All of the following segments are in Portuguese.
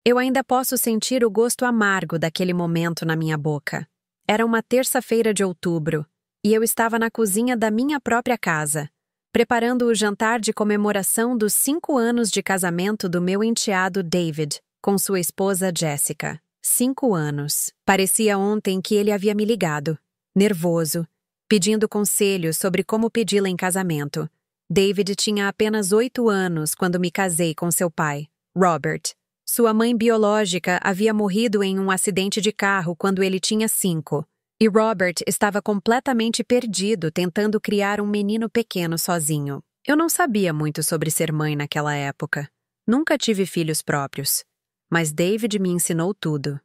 Eu ainda posso sentir o gosto amargo daquele momento na minha boca. Era uma terça-feira de outubro, e eu estava na cozinha da minha própria casa, preparando o jantar de comemoração dos 5 anos de casamento do meu enteado David, com sua esposa Jessica. 5 anos. Parecia ontem que ele havia me ligado, nervoso, pedindo conselhos sobre como pedi-la em casamento. David tinha apenas 8 anos quando me casei com seu pai, Robert. Sua mãe biológica havia morrido em um acidente de carro quando ele tinha 5, e Robert estava completamente perdido tentando criar um menino pequeno sozinho. Eu não sabia muito sobre ser mãe naquela época. Nunca tive filhos próprios. Mas David me ensinou tudo.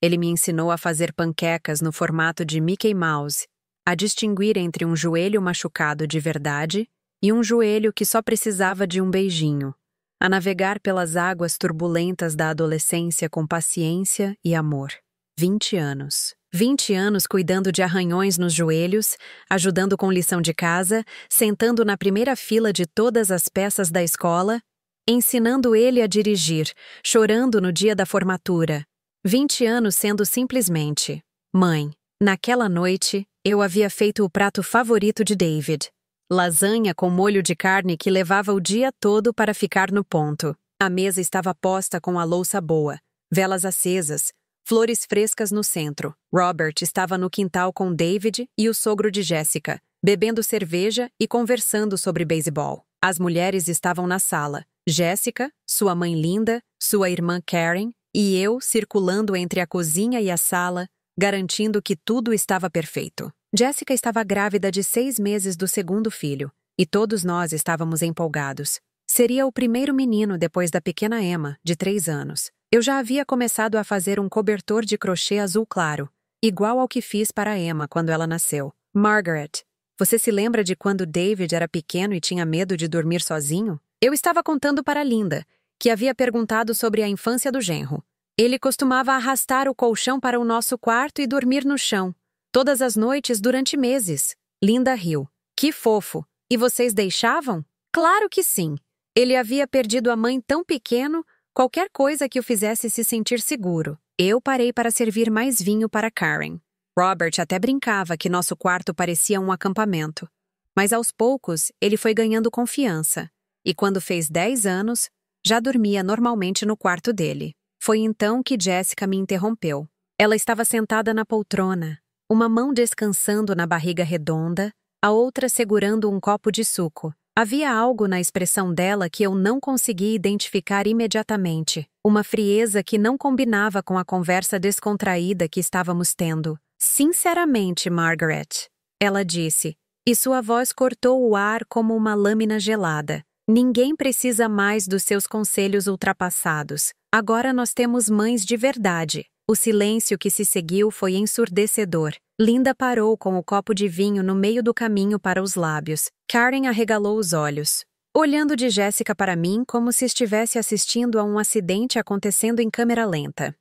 Ele me ensinou a fazer panquecas no formato de Mickey Mouse, a distinguir entre um joelho machucado de verdade e um joelho que só precisava de um beijinho, a navegar pelas águas turbulentas da adolescência com paciência e amor. 20 anos. 20 anos cuidando de arranhões nos joelhos, ajudando com lição de casa, sentando na primeira fila de todas as peças da escola, ensinando ele a dirigir, chorando no dia da formatura. 20 anos sendo simplesmente mãe. Naquela noite, eu havia feito o prato favorito de David. Lasanha com molho de carne que levava o dia todo para ficar no ponto. A mesa estava posta com a louça boa, velas acesas, flores frescas no centro. Robert estava no quintal com David e o sogro de Jessica, bebendo cerveja e conversando sobre beisebol. As mulheres estavam na sala. Jessica, sua mãe Linda, sua irmã Karen e eu circulando entre a cozinha e a sala, garantindo que tudo estava perfeito. Jessica estava grávida de 6 meses do segundo filho, e todos nós estávamos empolgados. Seria o primeiro menino depois da pequena Emma, de 3 anos. Eu já havia começado a fazer um cobertor de crochê azul claro, igual ao que fiz para Emma quando ela nasceu. Margaret, você se lembra de quando David era pequeno e tinha medo de dormir sozinho? Eu estava contando para Linda, que havia perguntado sobre a infância do genro. Ele costumava arrastar o colchão para o nosso quarto e dormir no chão, todas as noites durante meses. Linda riu. Que fofo! E vocês deixavam? Claro que sim. Ele havia perdido a mãe tão pequeno, qualquer coisa que o fizesse se sentir seguro. Eu parei para servir mais vinho para Karen. Robert até brincava que nosso quarto parecia um acampamento. Mas aos poucos, ele foi ganhando confiança. E quando fez 10 anos, já dormia normalmente no quarto dele. Foi então que Jessica me interrompeu. Ela estava sentada na poltrona, uma mão descansando na barriga redonda, a outra segurando um copo de suco. Havia algo na expressão dela que eu não conseguia identificar imediatamente, uma frieza que não combinava com a conversa descontraída que estávamos tendo. Sinceramente, Margaret, ela disse, e sua voz cortou o ar como uma lâmina gelada. Ninguém precisa mais dos seus conselhos ultrapassados. Agora nós temos mães de verdade. O silêncio que se seguiu foi ensurdecedor. Linda parou com o copo de vinho no meio do caminho para os lábios. Karen arregalou os olhos, olhando de Jessica para mim como se estivesse assistindo a um acidente acontecendo em câmera lenta.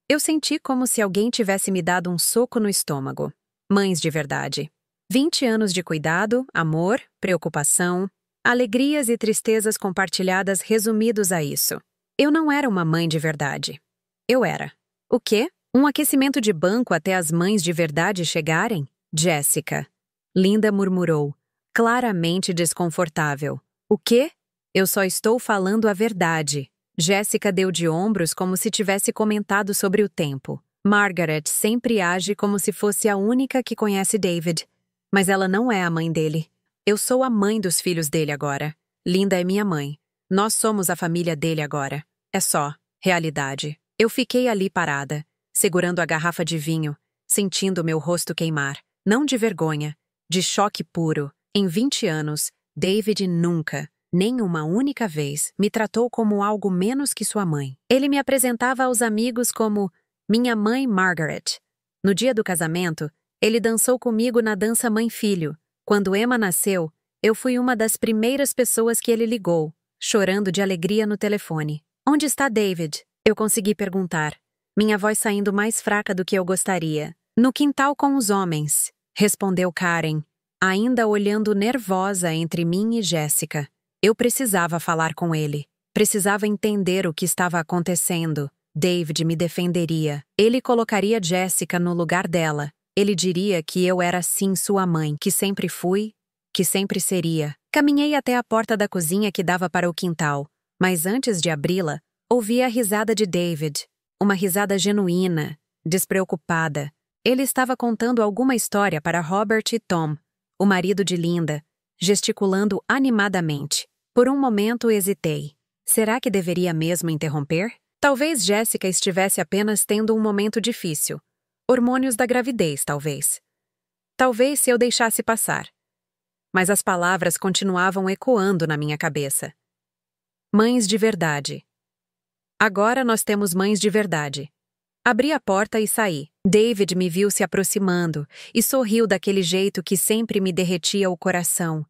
Eu senti como se alguém tivesse me dado um soco no estômago. Mães de verdade. 20 anos de cuidado, amor, preocupação, alegrias e tristezas compartilhadas resumidos a isso. Eu não era uma mãe de verdade. Eu era. O quê? Um aquecimento de banco até as mães de verdade chegarem? Jessica. Linda murmurou, claramente desconfortável. O quê? Eu só estou falando a verdade. Jessica deu de ombros como se tivesse comentado sobre o tempo. Margaret sempre age como se fosse a única que conhece David. Mas ela não é a mãe dele. Eu sou a mãe dos filhos dele agora. Linda é minha mãe. Nós somos a família dele agora. É só realidade. Eu fiquei ali parada, segurando a garrafa de vinho, sentindo meu rosto queimar. Não de vergonha, de choque puro. Em 20 anos, David nunca, nem uma única vez, me tratou como algo menos que sua mãe. Ele me apresentava aos amigos como minha mãe Margaret. No dia do casamento, ele dançou comigo na dança mãe-filho. Quando Emma nasceu, eu fui uma das primeiras pessoas que ele ligou, chorando de alegria no telefone. Onde está David? Eu consegui perguntar, minha voz saindo mais fraca do que eu gostaria. No quintal com os homens, respondeu Karen, ainda olhando nervosa entre mim e Jessica. Eu precisava falar com ele. Precisava entender o que estava acontecendo. David me defenderia. Ele colocaria Jessica no lugar dela. Ele diria que eu era sim sua mãe, que sempre fui, que sempre seria. Caminhei até a porta da cozinha que dava para o quintal, mas antes de abri-la, ouvi a risada de David. Uma risada genuína, despreocupada. Ele estava contando alguma história para Robert e Tom, o marido de Linda, gesticulando animadamente. Por um momento hesitei. Será que deveria mesmo interromper? Talvez Jessica estivesse apenas tendo um momento difícil. Hormônios da gravidez, talvez. Talvez se eu deixasse passar. Mas as palavras continuavam ecoando na minha cabeça. Mães de verdade. Agora nós temos mães de verdade. Abri a porta e saí. David me viu se aproximando e sorriu daquele jeito que sempre me derretia o coração.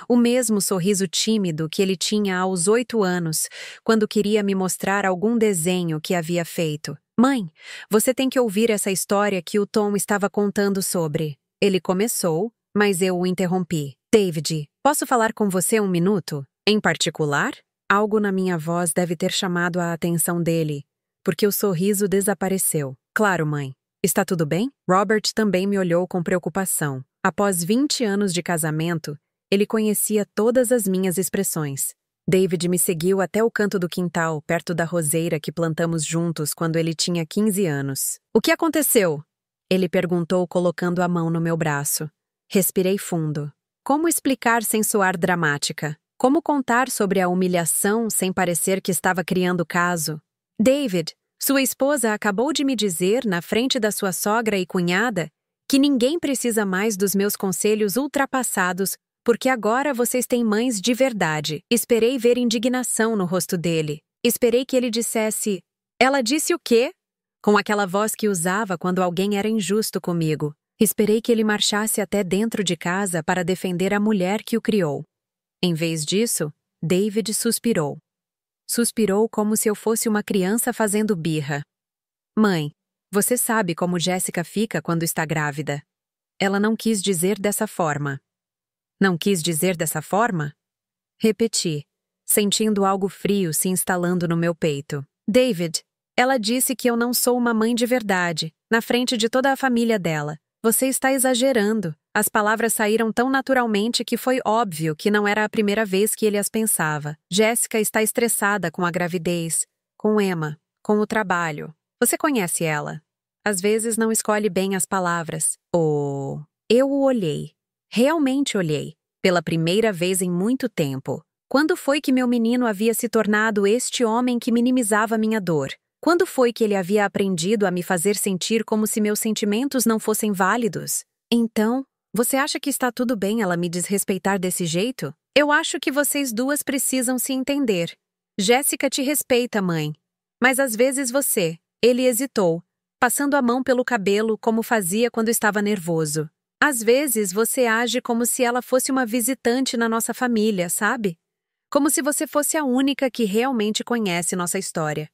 O mesmo sorriso tímido que ele tinha aos 8 anos, quando queria me mostrar algum desenho que havia feito. Mãe, você tem que ouvir essa história que o Tom estava contando sobre. Ele começou, mas eu o interrompi. David, posso falar com você um minuto? Em particular? Algo na minha voz deve ter chamado a atenção dele, porque o sorriso desapareceu. Claro, mãe. Está tudo bem? Robert também me olhou com preocupação. Após 20 anos de casamento, ele conhecia todas as minhas expressões. David me seguiu até o canto do quintal, perto da roseira que plantamos juntos quando ele tinha 15 anos. O que aconteceu? Ele perguntou colocando a mão no meu braço. Respirei fundo. Como explicar sem soar dramática? Como contar sobre a humilhação sem parecer que estava criando caso? David, sua esposa acabou de me dizer, na frente da sua sogra e cunhada, que ninguém precisa mais dos meus conselhos ultrapassados, porque agora vocês têm mães de verdade. Esperei ver indignação no rosto dele. Esperei que ele dissesse, ela disse o quê? Com aquela voz que usava quando alguém era injusto comigo. Esperei que ele marchasse até dentro de casa para defender a mulher que o criou. Em vez disso, David suspirou. Suspirou como se eu fosse uma criança fazendo birra. Mãe, você sabe como Jessica fica quando está grávida. Ela não quis dizer dessa forma. Não quis dizer dessa forma? Repeti, sentindo algo frio se instalando no meu peito. David, ela disse que eu não sou uma mãe de verdade, na frente de toda a família dela. Você está exagerando. As palavras saíram tão naturalmente que foi óbvio que não era a primeira vez que ele as pensava. Jessica está estressada com a gravidez, com Emma, com o trabalho. Você conhece ela. Às vezes não escolhe bem as palavras. Oh, eu o olhei. Realmente olhei. Pela primeira vez em muito tempo. Quando foi que meu menino havia se tornado este homem que minimizava minha dor? Quando foi que ele havia aprendido a me fazer sentir como se meus sentimentos não fossem válidos? Então, você acha que está tudo bem ela me desrespeitar desse jeito? Eu acho que vocês duas precisam se entender. Jéssica te respeita, mãe. Mas às vezes você... Ele hesitou, passando a mão pelo cabelo como fazia quando estava nervoso. Às vezes você age como se ela fosse uma visitante na nossa família, sabe? Como se você fosse a única que realmente conhece nossa história,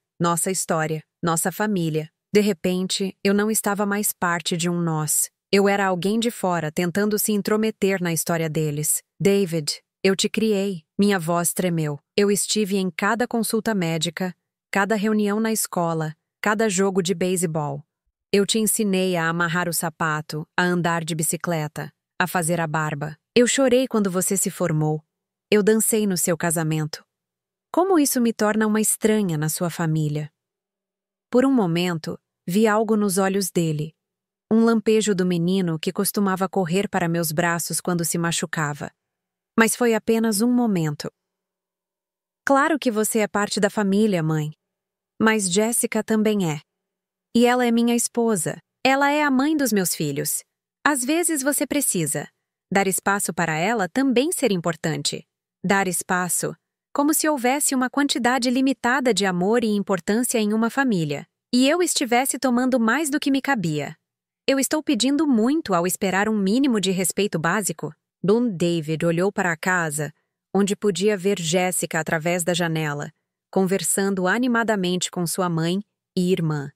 nossa família. De repente, eu não estava mais parte de um nós. Eu era alguém de fora tentando se intrometer na história deles. David, eu te criei. Minha voz tremeu. Eu estive em cada consulta médica, cada reunião na escola, cada jogo de beisebol. Eu te ensinei a amarrar o sapato, a andar de bicicleta, a fazer a barba. Eu chorei quando você se formou. Eu dancei no seu casamento. Como isso me torna uma estranha na sua família? Por um momento, vi algo nos olhos dele. Um lampejo do menino que costumava correr para meus braços quando se machucava. Mas foi apenas um momento. Claro que você é parte da família, mãe. Mas Jessica também é. E ela é minha esposa. Ela é a mãe dos meus filhos. Às vezes você precisa. Dar espaço para ela também ser importante. Dar espaço, como se houvesse uma quantidade limitada de amor e importância em uma família. E eu estivesse tomando mais do que me cabia. Eu estou pedindo muito ao esperar um mínimo de respeito básico. David olhou para a casa, onde podia ver Jessica através da janela, conversando animadamente com sua mãe e irmã.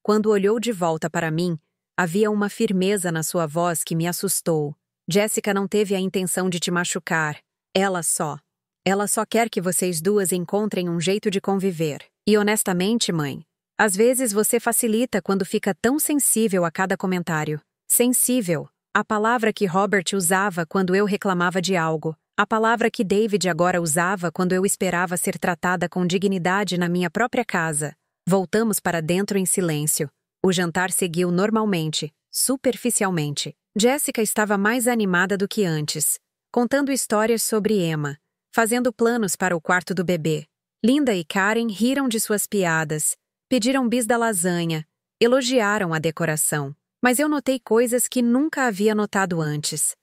Quando olhou de volta para mim, havia uma firmeza na sua voz que me assustou. Jessica não teve a intenção de te machucar. Ela só quer que vocês duas encontrem um jeito de conviver. E honestamente, mãe, Às vezes você facilita quando fica tão sensível a cada comentário. Sensível, a palavra que Robert usava quando eu reclamava de algo. A palavra que David agora usava quando eu esperava ser tratada com dignidade na minha própria casa. Voltamos para dentro em silêncio. O jantar seguiu normalmente, superficialmente. Jessica estava mais animada do que antes, contando histórias sobre Emma, fazendo planos para o quarto do bebê. Linda e Karen riram de suas piadas, pediram bis da lasanha, elogiaram a decoração. Mas eu notei coisas que nunca havia notado antes.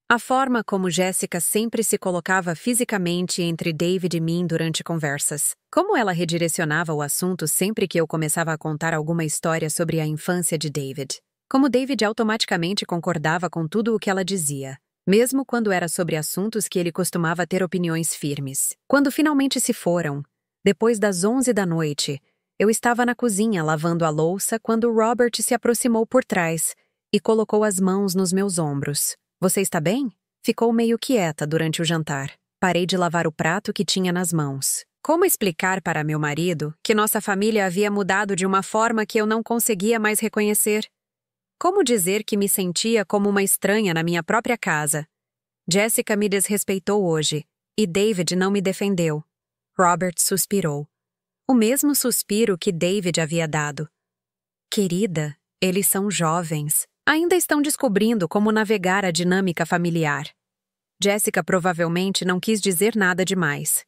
A forma como Jessica sempre se colocava fisicamente entre David e mim durante conversas. Como ela redirecionava o assunto sempre que eu começava a contar alguma história sobre a infância de David. Como David automaticamente concordava com tudo o que ela dizia, mesmo quando era sobre assuntos que ele costumava ter opiniões firmes. Quando finalmente se foram, depois das 11 da noite, eu estava na cozinha lavando a louça quando Robert se aproximou por trás e colocou as mãos nos meus ombros. Você está bem? Ficou meio quieta durante o jantar. Parei de lavar o prato que tinha nas mãos. Como explicar para meu marido que nossa família havia mudado de uma forma que eu não conseguia mais reconhecer? Como dizer que me sentia como uma estranha na minha própria casa? Jessica me desrespeitou hoje, e David não me defendeu. Robert suspirou. O mesmo suspiro que David havia dado. Querida, eles são jovens. Ainda estão descobrindo como navegar a dinâmica familiar. Jessica provavelmente não quis dizer nada demais.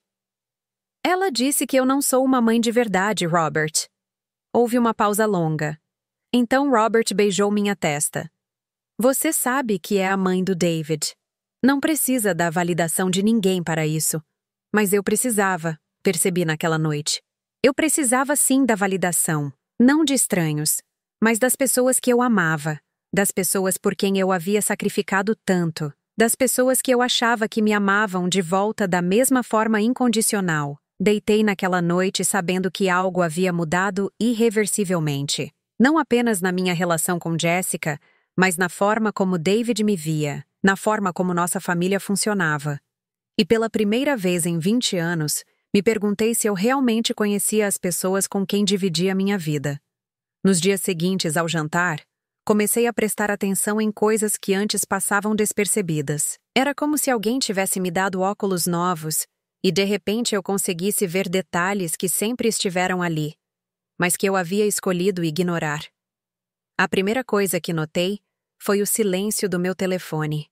Ela disse que eu não sou uma mãe de verdade, Robert. Houve uma pausa longa. Então Robert beijou minha testa. Você sabe que é a mãe do David. Não precisa da validação de ninguém para isso. Mas eu precisava, percebi naquela noite. Eu precisava sim da validação, não de estranhos, mas das pessoas que eu amava. Das pessoas por quem eu havia sacrificado tanto, das pessoas que eu achava que me amavam de volta da mesma forma incondicional. Deitei naquela noite sabendo que algo havia mudado irreversivelmente. Não apenas na minha relação com Jessica, mas na forma como David me via, na forma como nossa família funcionava. E pela primeira vez em 20 anos, me perguntei se eu realmente conhecia as pessoas com quem dividia minha vida. Nos dias seguintes ao jantar, comecei a prestar atenção em coisas que antes passavam despercebidas. Era como se alguém tivesse me dado óculos novos e de repente eu conseguisse ver detalhes que sempre estiveram ali, mas que eu havia escolhido ignorar. A primeira coisa que notei foi o silêncio do meu telefone.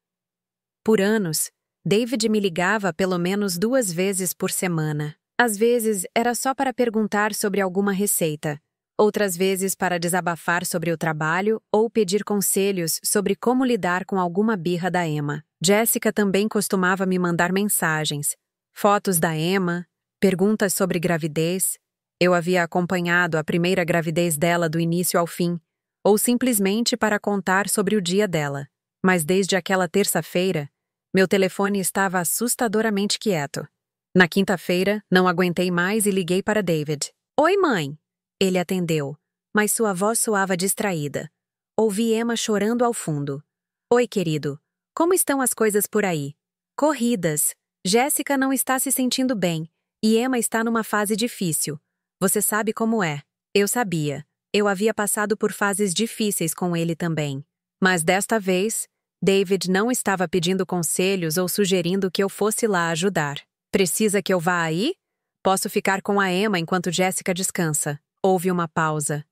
Por anos, David me ligava pelo menos 2 vezes por semana. Às vezes era só para perguntar sobre alguma receita. Outras vezes para desabafar sobre o trabalho ou pedir conselhos sobre como lidar com alguma birra da Emma. Jessica também costumava me mandar mensagens, fotos da Emma, perguntas sobre gravidez. Eu havia acompanhado a primeira gravidez dela do início ao fim, ou simplesmente para contar sobre o dia dela. Mas desde aquela terça-feira, meu telefone estava assustadoramente quieto. Na quinta-feira, não aguentei mais e liguei para David. Oi, mãe! Ele atendeu, mas sua voz soava distraída. Ouvi Emma chorando ao fundo. Oi, querido. Como estão as coisas por aí? Corridas. Jéssica não está se sentindo bem, e Emma está numa fase difícil. Você sabe como é. Eu sabia. Eu havia passado por fases difíceis com ele também. Mas desta vez, David não estava pedindo conselhos ou sugerindo que eu fosse lá ajudar. Precisa que eu vá aí? Posso ficar com a Emma enquanto Jéssica descansa. Houve uma pausa.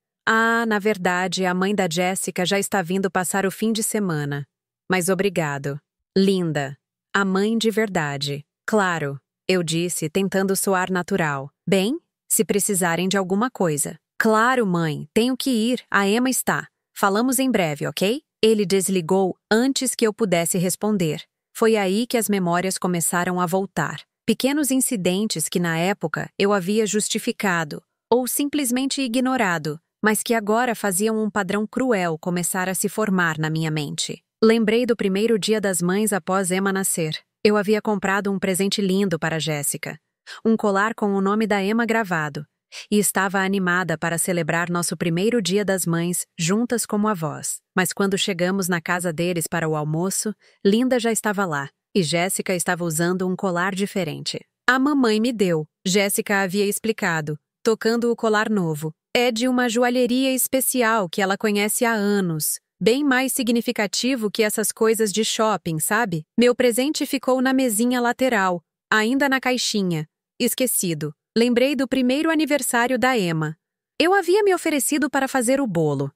Na verdade, a mãe da Jessica já está vindo passar o fim de semana. Mas obrigado. Linda. A mãe de verdade. Claro, eu disse, tentando soar natural. Bem, se precisarem de alguma coisa. Claro, mãe, tenho que ir, a Emma está. Falamos em breve, ok? Ele desligou antes que eu pudesse responder. Foi aí que as memórias começaram a voltar. Pequenos incidentes que na época eu havia justificado, ou simplesmente ignorado, mas que agora faziam um padrão cruel começar a se formar na minha mente. Lembrei do primeiro dia das mães após Emma nascer. Eu havia comprado um presente lindo para Jessica, um colar com o nome da Emma gravado, e estava animada para celebrar nosso primeiro dia das mães juntas como avós. Mas quando chegamos na casa deles para o almoço, Linda já estava lá, e Jessica estava usando um colar diferente. A mamãe me deu, Jessica havia explicado, tocando o colar novo. É de uma joalheria especial que ela conhece há anos. Bem mais significativo que essas coisas de shopping, sabe? Meu presente ficou na mesinha lateral, ainda na caixinha. Esquecido. Lembrei do primeiro aniversário da Emma. Eu havia me oferecido para fazer o bolo.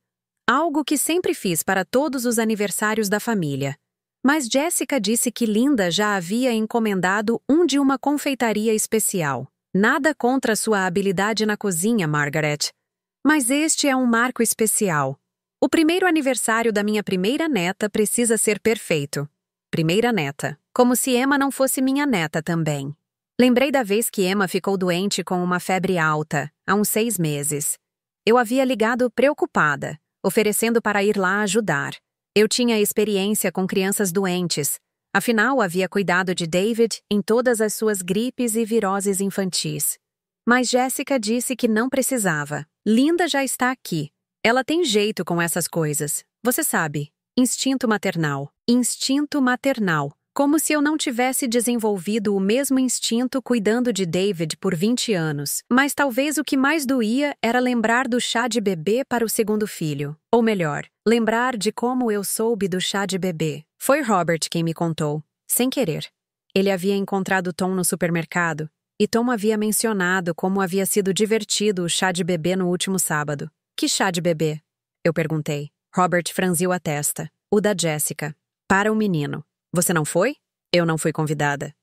Algo que sempre fiz para todos os aniversários da família. Mas Jessica disse que Linda já havia encomendado um de uma confeitaria especial. Nada contra sua habilidade na cozinha, Margaret. Mas este é um marco especial. O primeiro aniversário da minha primeira neta precisa ser perfeito. Primeira neta. Como se Emma não fosse minha neta também. Lembrei da vez que Emma ficou doente com uma febre alta, há uns 6 meses. Eu havia ligado preocupada, oferecendo para ir lá ajudar. Eu tinha experiência com crianças doentes. Afinal, havia cuidado de David em todas as suas gripes e viroses infantis. Mas Jessica disse que não precisava. Linda já está aqui. Ela tem jeito com essas coisas. Você sabe, instinto maternal. Instinto maternal. Como se eu não tivesse desenvolvido o mesmo instinto cuidando de David por 20 anos. Mas talvez o que mais doía era lembrar do chá de bebê para o segundo filho. Ou melhor, lembrar de como eu soube do chá de bebê. Foi Robert quem me contou, sem querer. Ele havia encontrado Tom no supermercado, e Tom havia mencionado como havia sido divertido o chá de bebê no último sábado. Que chá de bebê? Eu perguntei. Robert franziu a testa. O da Jessica. Para o menino. Você não foi? Eu não fui convidada.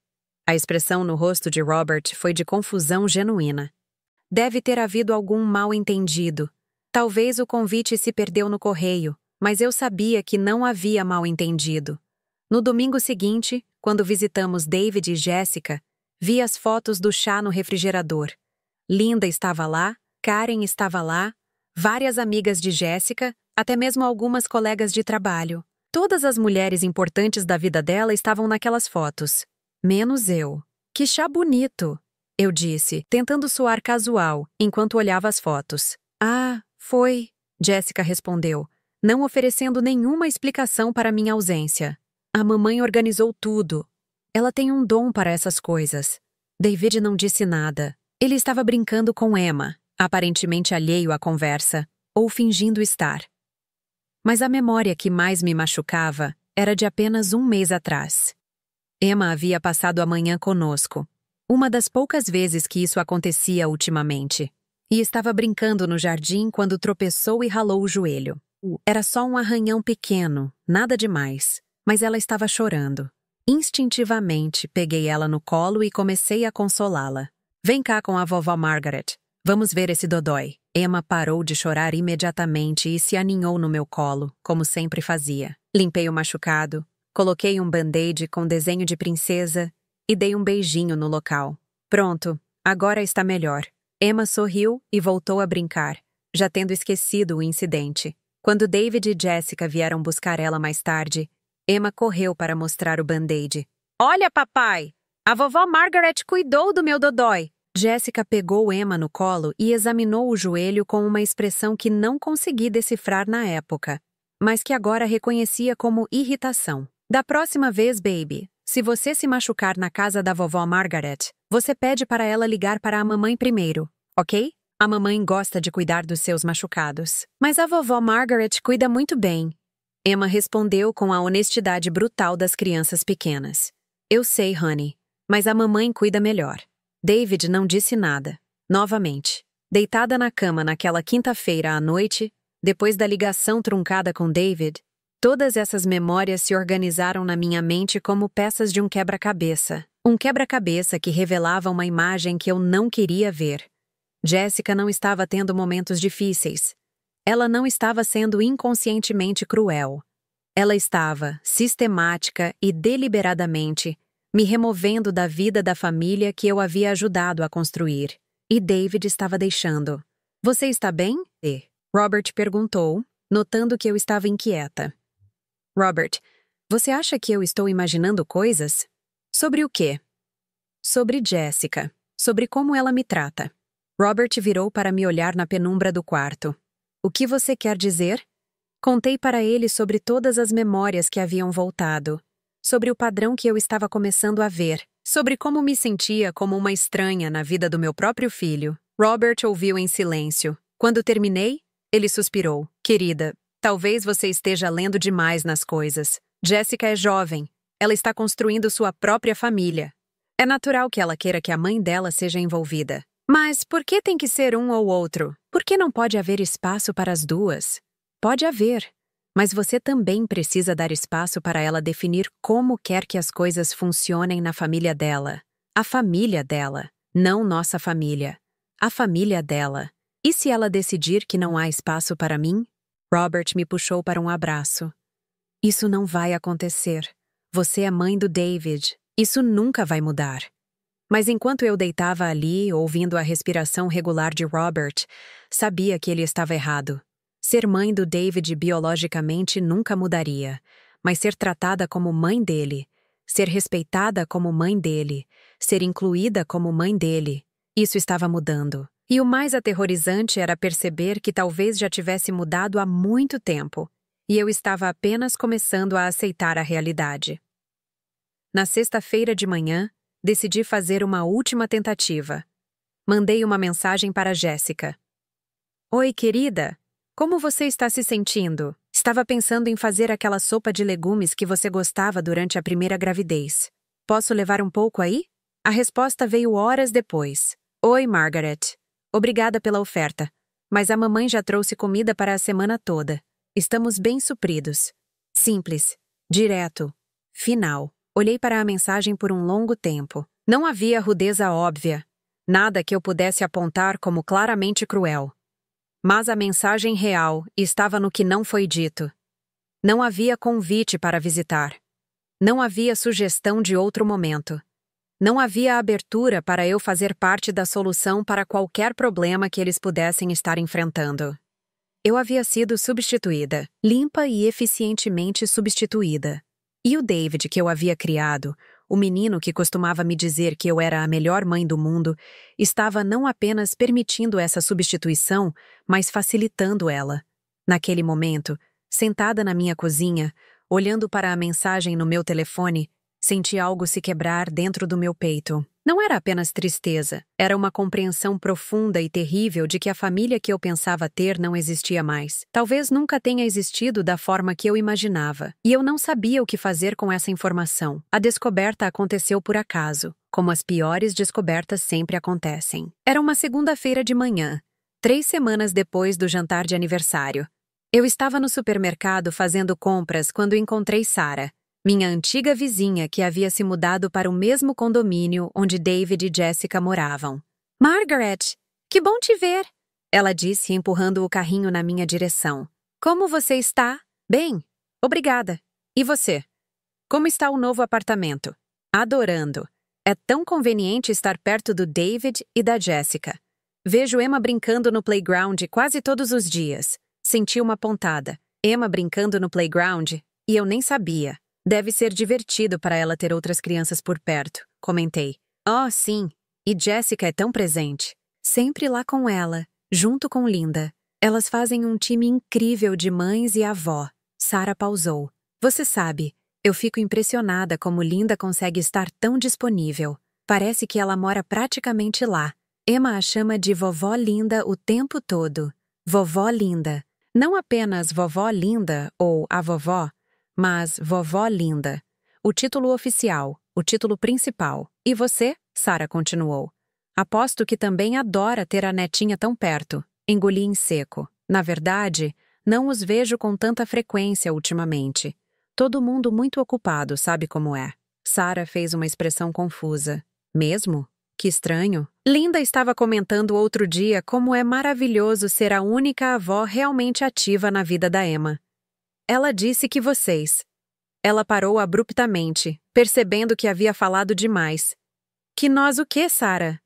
A expressão no rosto de Robert foi de confusão genuína. Deve ter havido algum mal-entendido. Talvez o convite se perdeu no correio, mas eu sabia que não havia mal-entendido. No domingo seguinte, quando visitamos David e Jessica, vi as fotos do chá no refrigerador. Linda estava lá, Karen estava lá, várias amigas de Jessica, até mesmo algumas colegas de trabalho. Todas as mulheres importantes da vida dela estavam naquelas fotos. Menos eu. Que chá bonito! Eu disse, tentando soar casual, enquanto olhava as fotos. Ah, foi, Jessica respondeu, não oferecendo nenhuma explicação para minha ausência. A mamãe organizou tudo. Ela tem um dom para essas coisas. David não disse nada. Ele estava brincando com Emma, aparentemente alheio à conversa, ou fingindo estar. Mas a memória que mais me machucava era de apenas 1 mês atrás. Emma havia passado a manhã conosco, uma das poucas vezes que isso acontecia ultimamente, e estava brincando no jardim quando tropeçou e ralou o joelho. Era só um arranhão pequeno, nada demais, mas ela estava chorando. Instintivamente, peguei ela no colo e comecei a consolá-la. Vem cá com a vovó Margaret. Vamos ver esse dodói. Emma parou de chorar imediatamente e se aninhou no meu colo, como sempre fazia. Limpei o machucado, coloquei um band-aid com desenho de princesa e dei um beijinho no local. Pronto, agora está melhor. Emma sorriu e voltou a brincar, já tendo esquecido o incidente. Quando David e Jessica vieram buscar ela mais tarde, Emma correu para mostrar o band-aid. Olha, papai! A vovó Margaret cuidou do meu dodói! Jessica pegou Emma no colo e examinou o joelho com uma expressão que não consegui decifrar na época, mas que agora reconhecia como irritação. Da próxima vez, baby, se você se machucar na casa da vovó Margaret, você pede para ela ligar para a mamãe primeiro, ok? A mamãe gosta de cuidar dos seus machucados. Mas a vovó Margaret cuida muito bem. Emma respondeu com a honestidade brutal das crianças pequenas. Eu sei, honey, mas a mamãe cuida melhor. David não disse nada. Novamente, deitada na cama naquela quinta-feira à noite, depois da ligação truncada com David, todas essas memórias se organizaram na minha mente como peças de um quebra-cabeça. Um quebra-cabeça que revelava uma imagem que eu não queria ver. Jessica não estava tendo momentos difíceis. Ela não estava sendo inconscientemente cruel. Ela estava, sistemática e deliberadamente, me removendo da vida da família que eu havia ajudado a construir. E David estava deixando. Você está bem? Robert perguntou, notando que eu estava inquieta. Robert, você acha que eu estou imaginando coisas? Sobre o quê? Sobre Jessica. Sobre como ela me trata. Robert virou para me olhar na penumbra do quarto. O que você quer dizer? Contei para ele sobre todas as memórias que haviam voltado. Sobre o padrão que eu estava começando a ver. Sobre como me sentia como uma estranha na vida do meu próprio filho. Robert ouviu em silêncio. Quando terminei, ele suspirou. Querida, talvez você esteja lendo demais nas coisas. Jessica é jovem. Ela está construindo sua própria família. É natural que ela queira que a mãe dela seja envolvida. Mas por que tem que ser um ou outro? Por que não pode haver espaço para as duas? Pode haver. Mas você também precisa dar espaço para ela definir como quer que as coisas funcionem na família dela. A família dela, não nossa família. A família dela. E se ela decidir que não há espaço para mim? Robert me puxou para um abraço. Isso não vai acontecer. Você é mãe do David. Isso nunca vai mudar. Mas enquanto eu deitava ali, ouvindo a respiração regular de Robert, sabia que ele estava errado. Ser mãe do David biologicamente nunca mudaria, mas ser tratada como mãe dele, ser respeitada como mãe dele, ser incluída como mãe dele, isso estava mudando. E o mais aterrorizante era perceber que talvez já tivesse mudado há muito tempo, e eu estava apenas começando a aceitar a realidade. Na sexta-feira de manhã, decidi fazer uma última tentativa. Mandei uma mensagem para Jéssica. Oi, querida. Como você está se sentindo? Estava pensando em fazer aquela sopa de legumes que você gostava durante a primeira gravidez. Posso levar um pouco aí? A resposta veio horas depois. Oi, Margaret. Obrigada pela oferta. Mas a mamãe já trouxe comida para a semana toda. Estamos bem supridos. Simples. Direto. Final. Olhei para a mensagem por um longo tempo. Não havia rudeza óbvia. Nada que eu pudesse apontar como claramente cruel. Mas a mensagem real estava no que não foi dito. Não havia convite para visitar. Não havia sugestão de outro momento. Não havia abertura para eu fazer parte da solução para qualquer problema que eles pudessem estar enfrentando. Eu havia sido substituída, limpa e eficientemente substituída. E o David que eu havia criado, o menino que costumava me dizer que eu era a melhor mãe do mundo, estava não apenas permitindo essa substituição, mas facilitando ela. Naquele momento, sentada na minha cozinha, olhando para a mensagem no meu telefone, senti algo se quebrar dentro do meu peito. Não era apenas tristeza, era uma compreensão profunda e terrível de que a família que eu pensava ter não existia mais. Talvez nunca tenha existido da forma que eu imaginava, e eu não sabia o que fazer com essa informação. A descoberta aconteceu por acaso, como as piores descobertas sempre acontecem. Era uma segunda-feira de manhã, 3 semanas depois do jantar de aniversário. Eu estava no supermercado fazendo compras quando encontrei Sarah, minha antiga vizinha que havia se mudado para o mesmo condomínio onde David e Jessica moravam. Margaret, que bom te ver! Ela disse, empurrando o carrinho na minha direção. Como você está? Bem, obrigada. E você? Como está o novo apartamento? Adorando. É tão conveniente estar perto do David e da Jessica. Vejo Emma brincando no playground quase todos os dias. Senti uma pontada. Emma brincando no playground, e eu nem sabia. Deve ser divertido para ela ter outras crianças por perto, comentei. Oh, sim. E Jessica é tão presente. Sempre lá com ela, junto com Linda. Elas fazem um time incrível de mães e avó. Sarah pausou. Você sabe, eu fico impressionada como Linda consegue estar tão disponível. Parece que ela mora praticamente lá. Emma a chama de Vovó Linda o tempo todo. Vovó Linda. Não apenas Vovó Linda ou a vovó, mas Vovó Linda. O título oficial, o título principal. E você? Sarah continuou. Aposto que também adora ter a netinha tão perto. Engoli em seco. Na verdade, não os vejo com tanta frequência ultimamente. Todo mundo muito ocupado, sabe como é. Sarah fez uma expressão confusa. Mesmo? Que estranho. Linda estava comentando outro dia como é maravilhoso ser a única avó realmente ativa na vida da Emma. Ela disse que vocês... Ela parou abruptamente, percebendo que havia falado demais. Que nós o quê, Sarah?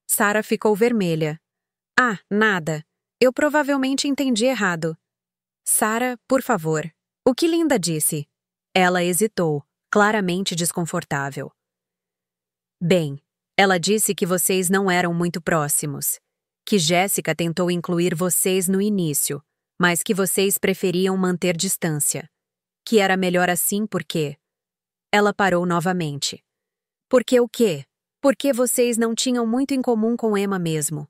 Sarah ficou vermelha. Ah, nada. Eu provavelmente entendi errado. Sarah, por favor. O que Linda disse? Ela hesitou, claramente desconfortável. Bem, ela disse que vocês não eram muito próximos. Que Jéssica tentou incluir vocês no início, mas que vocês preferiam manter distância. Que era melhor assim porque... Ela parou novamente. Porque o quê? Porque vocês não tinham muito em comum com Emma mesmo.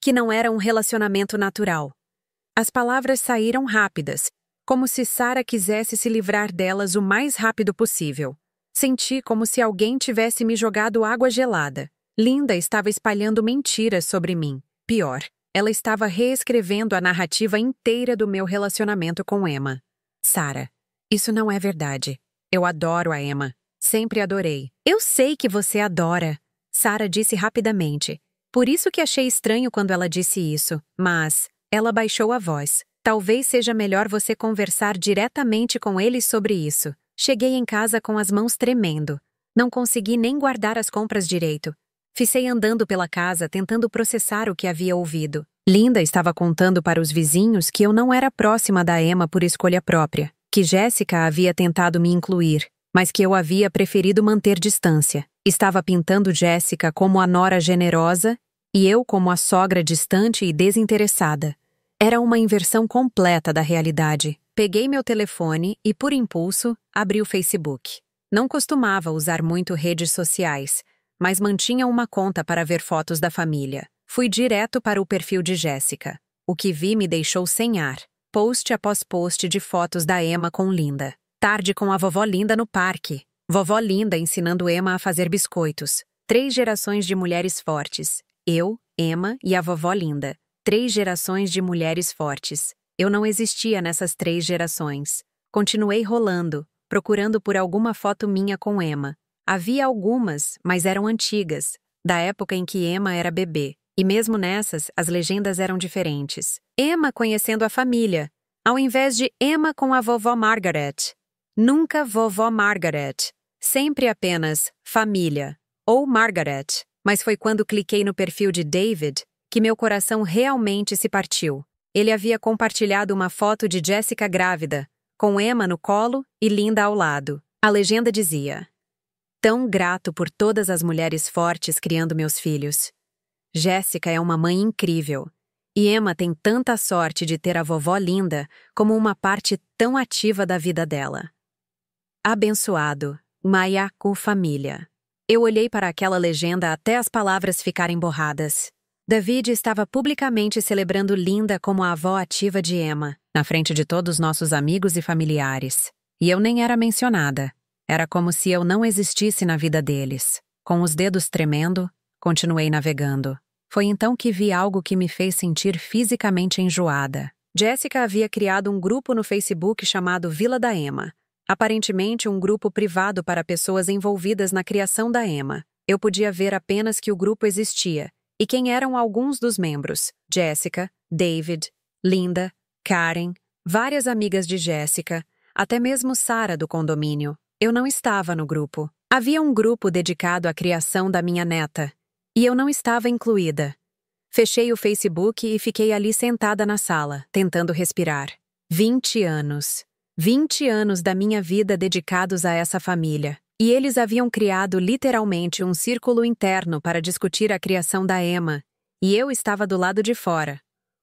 que não era um relacionamento natural. As palavras saíram rápidas, como se Sarah quisesse se livrar delas o mais rápido possível. Senti como se alguém tivesse me jogado água gelada. Linda estava espalhando mentiras sobre mim. Pior, ela estava reescrevendo a narrativa inteira do meu relacionamento com Emma. Sarah, isso não é verdade. Eu adoro a Emma. Sempre adorei. Eu sei que você adora, Sarah disse rapidamente. Por isso que achei estranho quando ela disse isso, mas ela baixou a voz. Talvez seja melhor você conversar diretamente com eles sobre isso. Cheguei em casa com as mãos tremendo. Não consegui nem guardar as compras direito. Fiquei andando pela casa tentando processar o que havia ouvido. Linda estava contando para os vizinhos que eu não era próxima da Emma por escolha própria, que Jéssica havia tentado me incluir, mas que eu havia preferido manter distância. Estava pintando Jéssica como a nora generosa e eu como a sogra distante e desinteressada. Era uma inversão completa da realidade. Peguei meu telefone e, por impulso, abri o Facebook. Não costumava usar muito redes sociais, mas mantinha uma conta para ver fotos da família. Fui direto para o perfil de Jéssica. O que vi me deixou sem ar. Post após post de fotos da Emma com Linda. Tarde com a vovó Linda no parque. Vovó Linda ensinando Emma a fazer biscoitos. 3 gerações de mulheres fortes. Eu, Emma e a vovó Linda. 3 gerações de mulheres fortes. Eu não existia nessas 3 gerações. Continuei rolando, procurando por alguma foto minha com Emma. Havia algumas, mas eram antigas, da época em que Emma era bebê. E mesmo nessas, as legendas eram diferentes. Emma conhecendo a família, ao invés de Emma com a vovó Margaret. Nunca vovó Margaret. Sempre apenas família, ou Margaret. Mas foi quando cliquei no perfil de David que meu coração realmente se partiu. Ele havia compartilhado uma foto de Jéssica grávida, com Emma no colo e Linda ao lado. A legenda dizia: "Tão grato por todas as mulheres fortes criando meus filhos. Jéssica é uma mãe incrível. E Emma tem tanta sorte de ter a vovó Linda como uma parte tão ativa da vida dela. Abençoado, Mayaku família." Eu olhei para aquela legenda até as palavras ficarem borradas. David estava publicamente celebrando Linda como a avó ativa de Emma, na frente de todos nossos amigos e familiares. E eu nem era mencionada. Era como se eu não existisse na vida deles. Com os dedos tremendo, continuei navegando. Foi então que vi algo que me fez sentir fisicamente enjoada. Jéssica havia criado um grupo no Facebook chamado Vila da Emma. Aparentemente um grupo privado para pessoas envolvidas na criação da Emma. Eu podia ver apenas que o grupo existia e quem eram alguns dos membros: Jéssica, David, Linda, Karen, várias amigas de Jéssica, até mesmo Sarah do condomínio. Eu não estava no grupo. Havia um grupo dedicado à criação da minha neta, e eu não estava incluída. Fechei o Facebook e fiquei ali sentada na sala, tentando respirar. 20 anos. 20 anos da minha vida dedicados a essa família. E eles haviam criado literalmente um círculo interno para discutir a criação da Emma, e eu estava do lado de fora.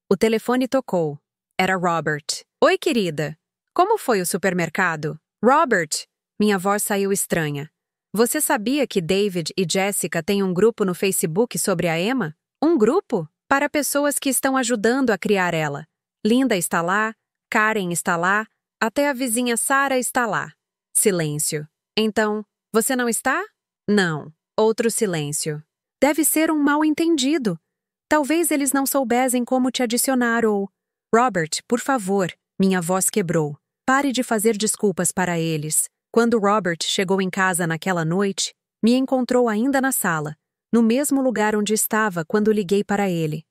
O telefone tocou. Era Robert. "Oi, querida. Como foi o supermercado?" "Robert!" Minha voz saiu estranha. "Você sabia que David e Jéssica têm um grupo no Facebook sobre a Emma? Um grupo? Para pessoas que estão ajudando a criar ela. Linda está lá, Karen está lá, até a vizinha Sarah está lá." Silêncio. "Então, você não está?" "Não." Outro silêncio. "Deve ser um mal-entendido. Talvez eles não soubessem como te adicionar ou..." "Robert, por favor." Minha voz quebrou. "Pare de fazer desculpas para eles." Quando Robert chegou em casa naquela noite, me encontrou ainda na sala, no mesmo lugar onde estava quando liguei para ele.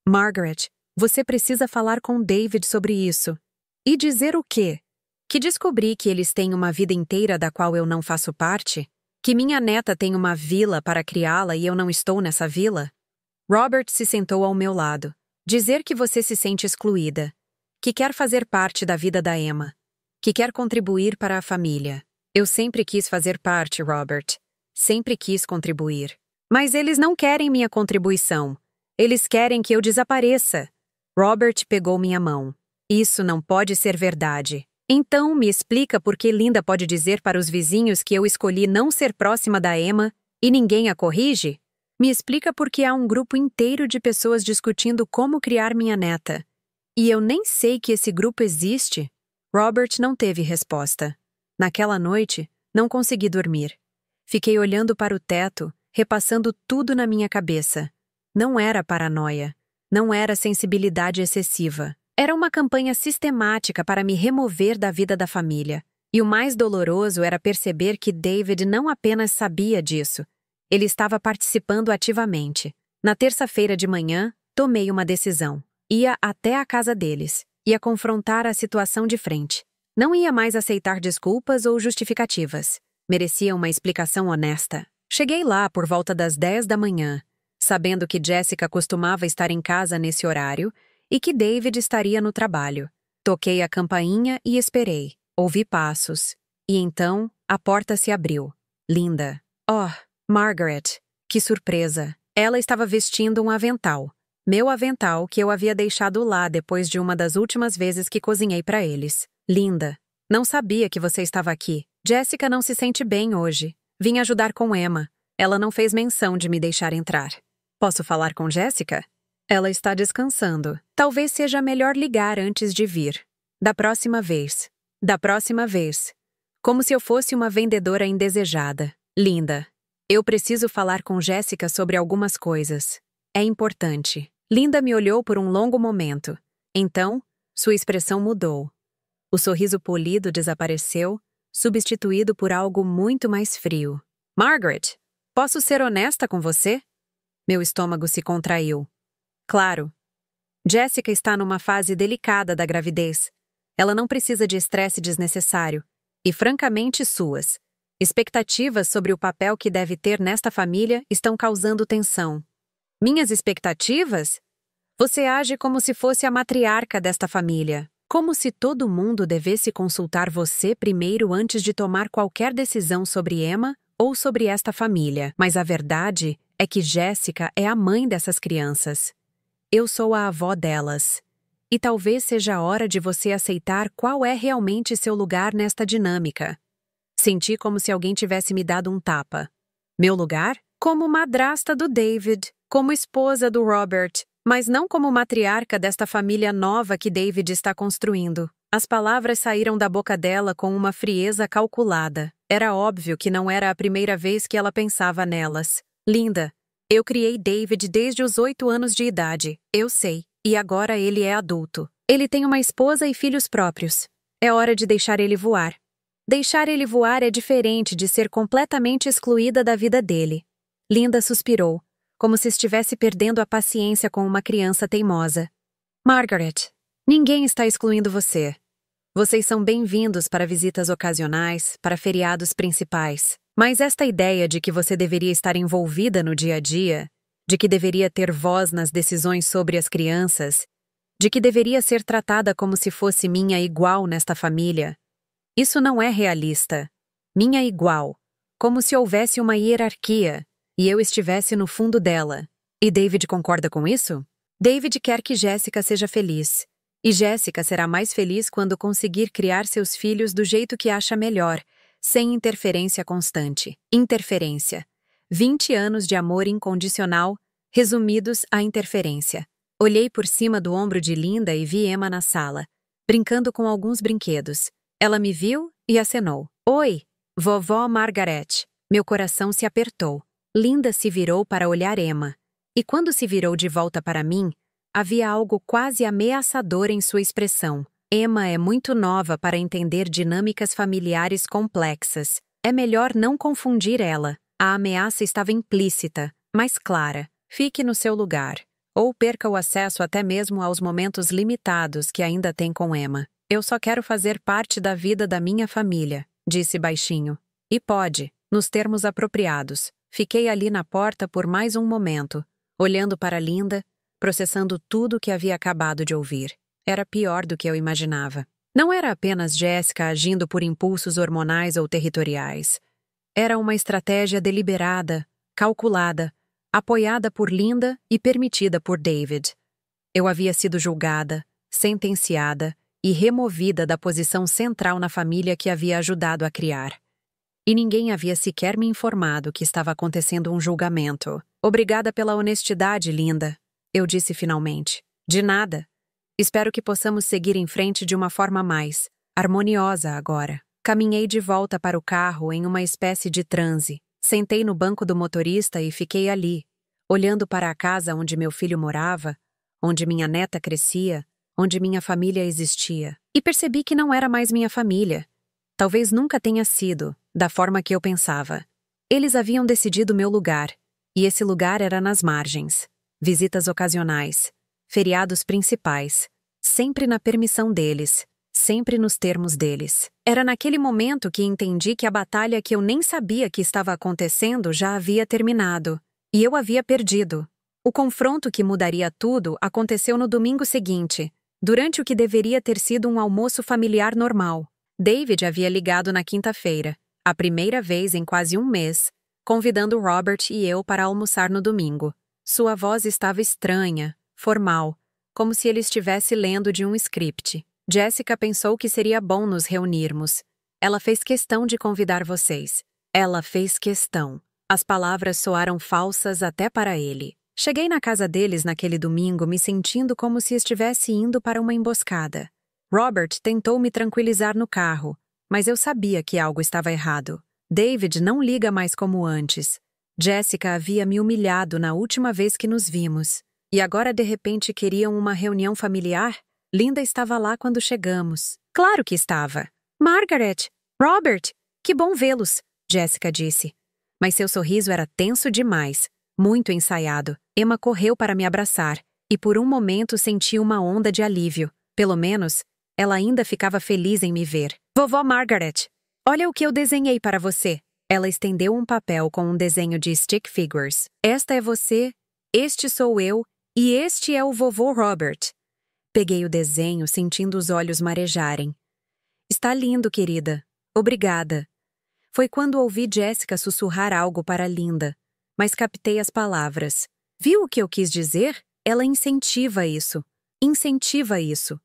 "Margaret, você precisa falar com David sobre isso." "E dizer o quê? Que descobri que eles têm uma vida inteira da qual eu não faço parte? Que minha neta tem uma vila para criá-la e eu não estou nessa vila?" Robert se sentou ao meu lado. "Dizer que você se sente excluída. Que quer fazer parte da vida da Emma. Que quer contribuir para a família." "Eu sempre quis fazer parte, Robert. Sempre quis contribuir. Mas eles não querem minha contribuição. Eles querem que eu desapareça." Robert pegou minha mão. "Isso não pode ser verdade. Então me explica por que Linda pode dizer para os vizinhos que eu escolhi não ser próxima da Emma e ninguém a corrige?" Me explica por que há um grupo inteiro de pessoas discutindo como criar minha neta. E eu nem sei que esse grupo existe. Robert não teve resposta. Naquela noite, não consegui dormir. Fiquei olhando para o teto, repassando tudo na minha cabeça. Não era paranoia. Não era sensibilidade excessiva. Era uma campanha sistemática para me remover da vida da família. E o mais doloroso era perceber que David não apenas sabia disso. Ele estava participando ativamente. Na terça-feira de manhã, tomei uma decisão. Ia até a casa deles. Ia confrontar a situação de frente. Não ia mais aceitar desculpas ou justificativas. Merecia uma explicação honesta. Cheguei lá por volta das 10 da manhã, sabendo que Jessica costumava estar em casa nesse horário e que David estaria no trabalho. Toquei a campainha e esperei. Ouvi passos. E então, a porta se abriu. Linda. Oh, Margaret. Que surpresa. Ela estava vestindo um avental. Meu avental que eu havia deixado lá depois de uma das últimas vezes que cozinhei para eles. Linda. Não sabia que você estava aqui. Jessica não se sente bem hoje. Vim ajudar com Emma. Ela não fez menção de me deixar entrar. Posso falar com Jessica? Ela está descansando. Talvez seja melhor ligar antes de vir. Da próxima vez. Da próxima vez. Como se eu fosse uma vendedora indesejada. Linda. Eu preciso falar com Jessica sobre algumas coisas. É importante. Linda me olhou por um longo momento. Então, sua expressão mudou. O sorriso polido desapareceu, substituído por algo muito mais frio. Margaret, posso ser honesta com você? Meu estômago se contraiu. Claro. Jessica está numa fase delicada da gravidez. Ela não precisa de estresse desnecessário. E, francamente, suas expectativas sobre o papel que deve ter nesta família estão causando tensão. Minhas expectativas? Você age como se fosse a matriarca desta família. Como se todo mundo devesse consultar você primeiro antes de tomar qualquer decisão sobre Emma ou sobre esta família. Mas a verdade é que Jessica é a mãe dessas crianças. Eu sou a avó delas. E talvez seja a hora de você aceitar qual é realmente seu lugar nesta dinâmica. Senti como se alguém tivesse me dado um tapa. Meu lugar? Como madrasta do David, como esposa do Robert, mas não como matriarca desta família nova que David está construindo. As palavras saíram da boca dela com uma frieza calculada. Era óbvio que não era a primeira vez que ela pensava nelas. Linda, eu criei David desde os 8 anos de idade, eu sei, e agora ele é adulto. Ele tem uma esposa e filhos próprios. É hora de deixar ele voar. Deixar ele voar é diferente de ser completamente excluída da vida dele. Linda suspirou, como se estivesse perdendo a paciência com uma criança teimosa. Margaret, ninguém está excluindo você. Vocês são bem-vindos para visitas ocasionais, para feriados principais. Mas esta ideia de que você deveria estar envolvida no dia a dia, de que deveria ter voz nas decisões sobre as crianças, de que deveria ser tratada como se fosse minha igual nesta família, isso não é realista. Minha igual. Como se houvesse uma hierarquia e eu estivesse no fundo dela. E David concorda com isso? David quer que Jessica seja feliz. E Jessica será mais feliz quando conseguir criar seus filhos do jeito que acha melhor, sem interferência constante. Interferência. 20 anos de amor incondicional, resumidos à interferência. Olhei por cima do ombro de Linda e vi Emma na sala, brincando com alguns brinquedos. Ela me viu e acenou. Oi, vovó Margaret. Meu coração se apertou. Linda se virou para olhar Emma. E quando se virou de volta para mim, havia algo quase ameaçador em sua expressão. Emma é muito nova para entender dinâmicas familiares complexas. É melhor não confundir ela. A ameaça estava implícita, mas clara. Fique no seu lugar. Ou perca o acesso até mesmo aos momentos limitados que ainda tem com Emma. Eu só quero fazer parte da vida da minha família, disse baixinho. E pode, nos termos apropriados. Fiquei ali na porta por mais um momento, olhando para Linda, processando tudo o que havia acabado de ouvir. Era pior do que eu imaginava. Não era apenas Jessica agindo por impulsos hormonais ou territoriais. Era uma estratégia deliberada, calculada, apoiada por Linda e permitida por David. Eu havia sido julgada, sentenciada e removida da posição central na família que havia ajudado a criar. E ninguém havia sequer me informado que estava acontecendo um julgamento. Obrigada pela honestidade, linda, eu disse finalmente. De nada. Espero que possamos seguir em frente de uma forma mais harmoniosa agora. Caminhei de volta para o carro em uma espécie de transe. Sentei no banco do motorista e fiquei ali, olhando para a casa onde meu filho morava, onde minha neta crescia, onde minha família existia. E percebi que não era mais minha família. Talvez nunca tenha sido, da forma que eu pensava. Eles haviam decidido meu lugar, e esse lugar era nas margens. Visitas ocasionais, feriados principais, sempre na permissão deles, sempre nos termos deles. Era naquele momento que entendi que a batalha que eu nem sabia que estava acontecendo já havia terminado, e eu havia perdido. O confronto que mudaria tudo aconteceu no domingo seguinte, durante o que deveria ter sido um almoço familiar normal. David havia ligado na quinta-feira, a primeira vez em quase um mês, convidando Robert e eu para almoçar no domingo. Sua voz estava estranha, formal, como se ele estivesse lendo de um script. Jessica pensou que seria bom nos reunirmos. Ela fez questão de convidar vocês. Ela fez questão. As palavras soaram falsas até para ele. Cheguei na casa deles naquele domingo me sentindo como se estivesse indo para uma emboscada. Robert tentou me tranquilizar no carro, mas eu sabia que algo estava errado. David não liga mais como antes. Jessica havia me humilhado na última vez que nos vimos. E agora de repente queriam uma reunião familiar? Linda estava lá quando chegamos. Claro que estava. Margaret! Robert! Que bom vê-los! Jessica disse. Mas seu sorriso era tenso demais, muito ensaiado. Emma correu para me abraçar, e por um momento senti uma onda de alívio. Pelo menos, ela ainda ficava feliz em me ver. Vovó Margaret, olha o que eu desenhei para você. Ela estendeu um papel com um desenho de stick figures. Esta é você, este sou eu, e este é o vovô Robert. Peguei o desenho, sentindo os olhos marejarem. Está lindo, querida. Obrigada. Foi quando ouvi Jessica sussurrar algo para Linda, mas captei as palavras. Viu o que eu quis dizer? Ela incentiva isso. Incentiva isso.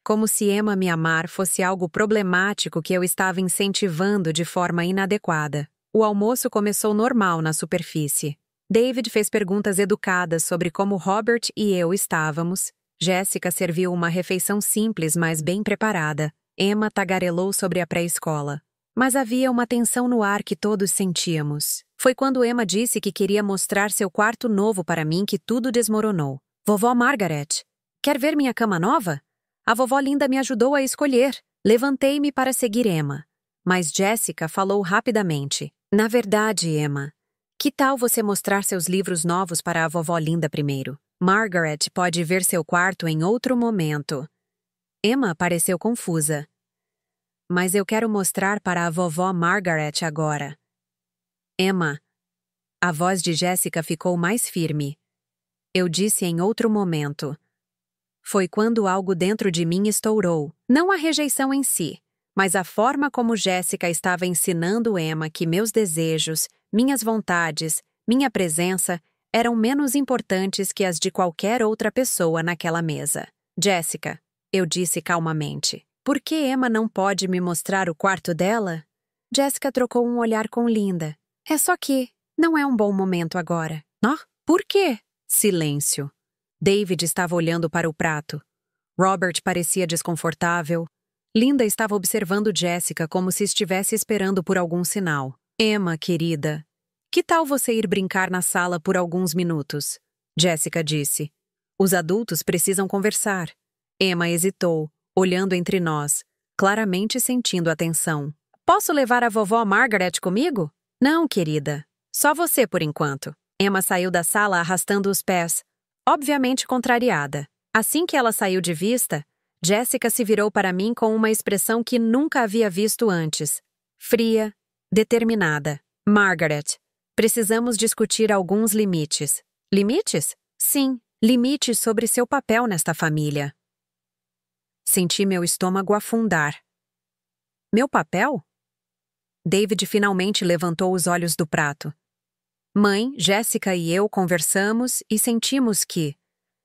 Como se Emma me amar fosse algo problemático que eu estava incentivando de forma inadequada. O almoço começou normal na superfície. David fez perguntas educadas sobre como Robert e eu estávamos. Jessica serviu uma refeição simples, mas bem preparada. Emma tagarelou sobre a pré-escola. Mas havia uma tensão no ar que todos sentíamos. Foi quando Emma disse que queria mostrar seu quarto novo para mim que tudo desmoronou. Vovó Margaret, quer ver minha cama nova? A vovó Linda me ajudou a escolher. Levantei-me para seguir Emma. Mas Jessica falou rapidamente. Na verdade, Emma, que tal você mostrar seus livros novos para a vovó Linda primeiro? Margaret pode ver seu quarto em outro momento. Emma pareceu confusa. Mas eu quero mostrar para a vovó Margaret agora. Emma. A voz de Jessica ficou mais firme. Eu disse em outro momento. Foi quando algo dentro de mim estourou. Não a rejeição em si, mas a forma como Jessica estava ensinando Emma que meus desejos, minhas vontades, minha presença eram menos importantes que as de qualquer outra pessoa naquela mesa. Jessica, eu disse calmamente, por que Emma não pode me mostrar o quarto dela? Jessica trocou um olhar com Linda. É só que não é um bom momento agora. Oh, por quê? Silêncio. David estava olhando para o prato. Robert parecia desconfortável. Linda estava observando Jessica como se estivesse esperando por algum sinal. Emma, querida, que tal você ir brincar na sala por alguns minutos? Jessica disse. Os adultos precisam conversar. Emma hesitou, olhando entre nós, claramente sentindo a tensão. Posso levar a vovó Margaret comigo? Não, querida. Só você por enquanto. Emma saiu da sala arrastando os pés, obviamente contrariada. Assim que ela saiu de vista, Jessica se virou para mim com uma expressão que nunca havia visto antes. Fria, determinada. Margaret, precisamos discutir alguns limites. Limites? Sim, limites sobre seu papel nesta família. Senti meu estômago afundar. Meu papel? David finalmente levantou os olhos do prato. Mãe, Jessica e eu conversamos e sentimos que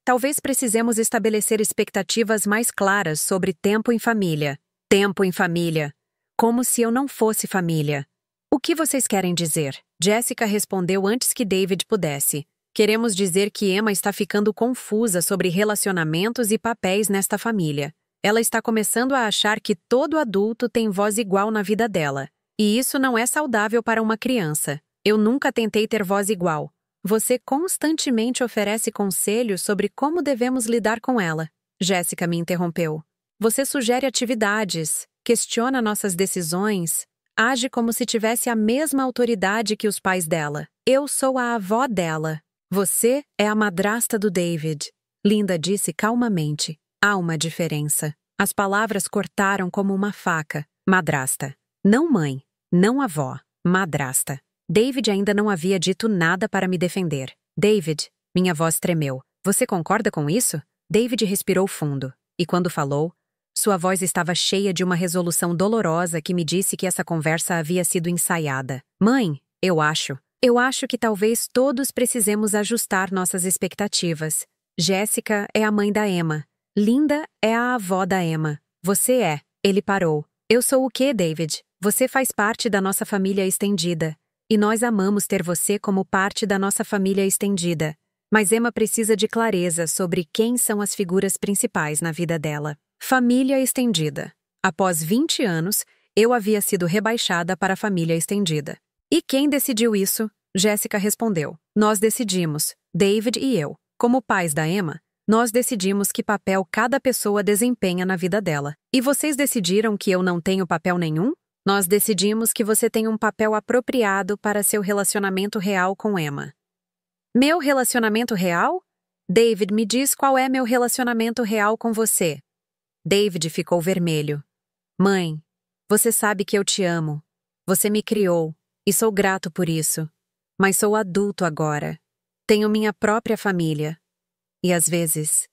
talvez precisemos estabelecer expectativas mais claras sobre tempo em família. Tempo em família. Como se eu não fosse família. O que vocês querem dizer? Jessica respondeu antes que David pudesse. Queremos dizer que Emma está ficando confusa sobre relacionamentos e papéis nesta família. Ela está começando a achar que todo adulto tem voz igual na vida dela. E isso não é saudável para uma criança. Eu nunca tentei ter voz igual. Você constantemente oferece conselhos sobre como devemos lidar com ela. Jéssica me interrompeu. Você sugere atividades, questiona nossas decisões, age como se tivesse a mesma autoridade que os pais dela. Eu sou a avó dela. Você é a madrasta do David. Linda disse calmamente. Há uma diferença. As palavras cortaram como uma faca. Madrasta. Não mãe. Não avó. Madrasta. David ainda não havia dito nada para me defender. David, minha voz tremeu. Você concorda com isso? David respirou fundo. E quando falou, sua voz estava cheia de uma resolução dolorosa que me disse que essa conversa havia sido ensaiada. Mãe, eu acho que talvez todos precisemos ajustar nossas expectativas. Jéssica é a mãe da Emma. Linda é a avó da Emma. Você é. Ele parou. Eu sou o quê, David? Você faz parte da nossa família estendida. E nós amamos ter você como parte da nossa família estendida. Mas Emma precisa de clareza sobre quem são as figuras principais na vida dela. Família estendida. Após 20 anos, eu havia sido rebaixada para a família estendida. E quem decidiu isso? Jéssica respondeu. Nós decidimos, David e eu. Como pais da Emma, nós decidimos que papel cada pessoa desempenha na vida dela. E vocês decidiram que eu não tenho papel nenhum? Nós decidimos que você tem um papel apropriado para seu relacionamento real com Emma. Meu relacionamento real? David, me diz qual é meu relacionamento real com você. David ficou vermelho. Mãe, você sabe que eu te amo. Você me criou, e sou grato por isso. Mas sou adulto agora. Tenho minha própria família. E às vezes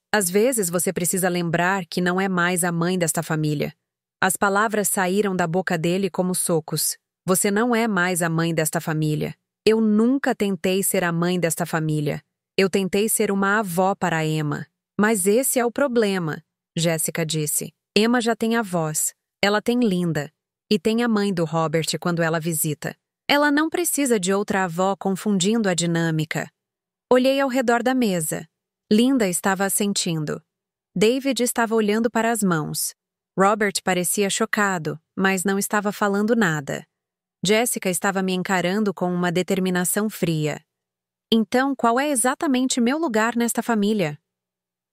você precisa lembrar que não é mais a mãe desta família. As palavras saíram da boca dele como socos. Você não é mais a mãe desta família. Eu nunca tentei ser a mãe desta família. Eu tentei ser uma avó para Emma. Mas esse é o problema, Jéssica disse. Emma já tem avós. Ela tem Linda. E tem a mãe do Robert quando ela visita. Ela não precisa de outra avó confundindo a dinâmica. Olhei ao redor da mesa. Linda estava assentindo. David estava olhando para as mãos. Robert parecia chocado, mas não estava falando nada. Jéssica estava me encarando com uma determinação fria. Então, qual é exatamente meu lugar nesta família?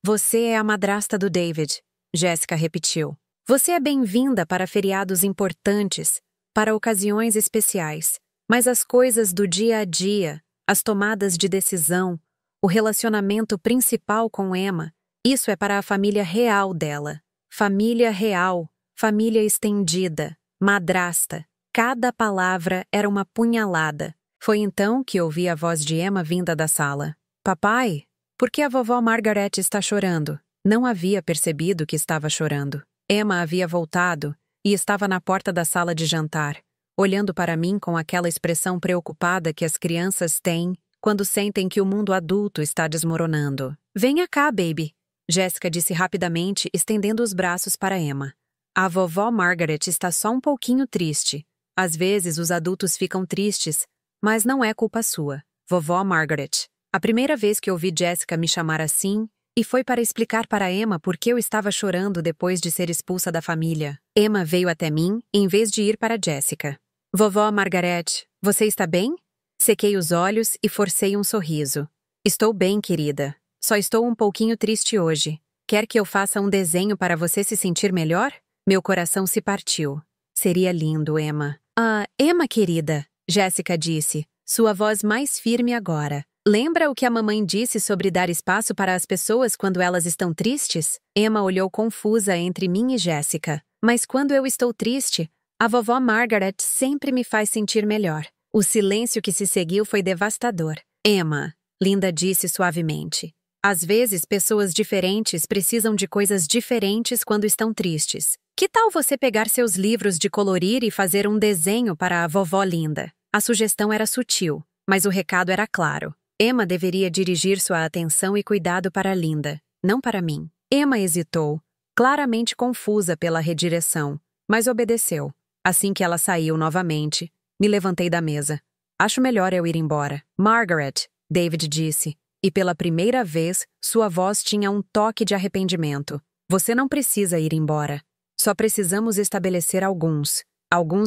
Você é a madrasta do David, Jéssica repetiu. Você é bem-vinda para feriados importantes, para ocasiões especiais, mas as coisas do dia a dia, as tomadas de decisão, o relacionamento principal com Emma, isso é para a família real dela. Família real, família estendida, madrasta. Cada palavra era uma punhalada. Foi então que ouvi a voz de Emma vinda da sala. Papai, por que a vovó Margaret está chorando? Não havia percebido que estava chorando. Emma havia voltado e estava na porta da sala de jantar, olhando para mim com aquela expressão preocupada que as crianças têm quando sentem que o mundo adulto está desmoronando. Venha cá, baby. Jéssica disse rapidamente, estendendo os braços para Emma. A vovó Margaret está só um pouquinho triste. Às vezes os adultos ficam tristes, mas não é culpa sua. Vovó Margaret. A primeira vez que ouvi Jéssica me chamar assim, e foi para explicar para Emma por que eu estava chorando depois de ser expulsa da família. Emma veio até mim, em vez de ir para Jéssica. Vovó Margaret, você está bem? Sequei os olhos e forcei um sorriso. Estou bem, querida. Só estou um pouquinho triste hoje. Quer que eu faça um desenho para você se sentir melhor? Meu coração se partiu. Seria lindo, Emma. Ah, Emma, querida, Jéssica disse, sua voz mais firme agora. Lembra o que a mamãe disse sobre dar espaço para as pessoas quando elas estão tristes? Emma olhou confusa entre mim e Jéssica. Mas quando eu estou triste, a vovó Margaret sempre me faz sentir melhor. O silêncio que se seguiu foi devastador. Emma, Linda disse suavemente. Às vezes, pessoas diferentes precisam de coisas diferentes quando estão tristes. Que tal você pegar seus livros de colorir e fazer um desenho para a vovó Linda? A sugestão era sutil, mas o recado era claro. Emma deveria dirigir sua atenção e cuidado para Linda, não para mim. Emma hesitou, claramente confusa pela redireção, mas obedeceu. Assim que ela saiu novamente, me levantei da mesa. Acho melhor eu ir embora. Margaret, David disse, e pela primeira vez, sua voz tinha um toque de arrependimento. Você não precisa ir embora. Só precisamos estabelecer alguns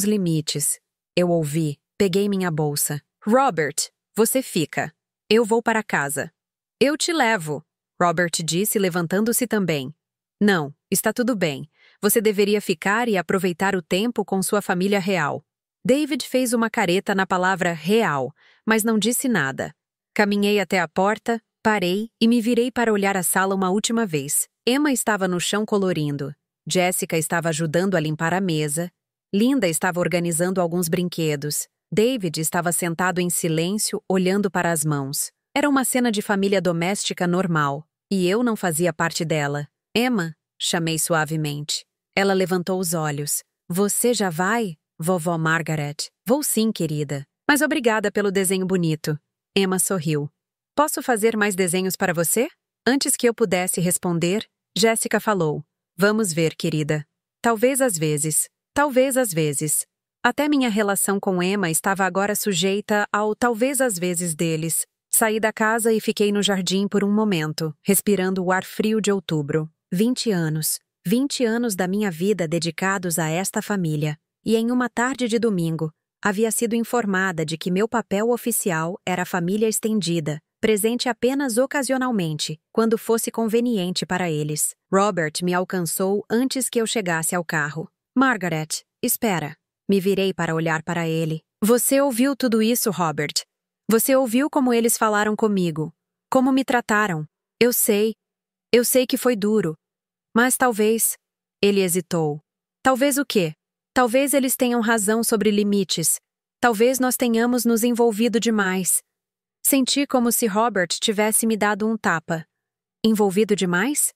limites. Eu ouvi, peguei minha bolsa. Robert, você fica. Eu vou para casa. Eu te levo, Robert disse, levantando-se também. Não, está tudo bem. Você deveria ficar e aproveitar o tempo com sua família real. David fez uma careta na palavra real, mas não disse nada. Caminhei até a porta, parei e me virei para olhar a sala uma última vez. Emma estava no chão colorindo. Jessica estava ajudando a limpar a mesa. Linda estava organizando alguns brinquedos. David estava sentado em silêncio, olhando para as mãos. Era uma cena de família doméstica normal, e eu não fazia parte dela. Emma, chamei suavemente. Ela levantou os olhos. Você já vai, vovó Margaret? Vou sim, querida. Mas obrigada pelo desenho bonito. Emma sorriu. Posso fazer mais desenhos para você? Antes que eu pudesse responder, Jessica falou. Vamos ver, querida. Talvez às vezes. Talvez às vezes. Até minha relação com Emma estava agora sujeita ao talvez às vezes deles. Saí da casa e fiquei no jardim por um momento, respirando o ar frio de outubro. 20 anos. 20 anos da minha vida dedicados a esta família. E em uma tarde de domingo, havia sido informada de que meu papel oficial era a família estendida, presente apenas ocasionalmente, quando fosse conveniente para eles. Robert me alcançou antes que eu chegasse ao carro. Margaret, espera. Me virei para olhar para ele. Você ouviu tudo isso, Robert? Você ouviu como eles falaram comigo? Como me trataram? Eu sei que foi duro. Mas talvez... Ele hesitou. Talvez o quê? Talvez eles tenham razão sobre limites. Talvez nós tenhamos nos envolvido demais. Senti como se Robert tivesse me dado um tapa. Envolvido demais?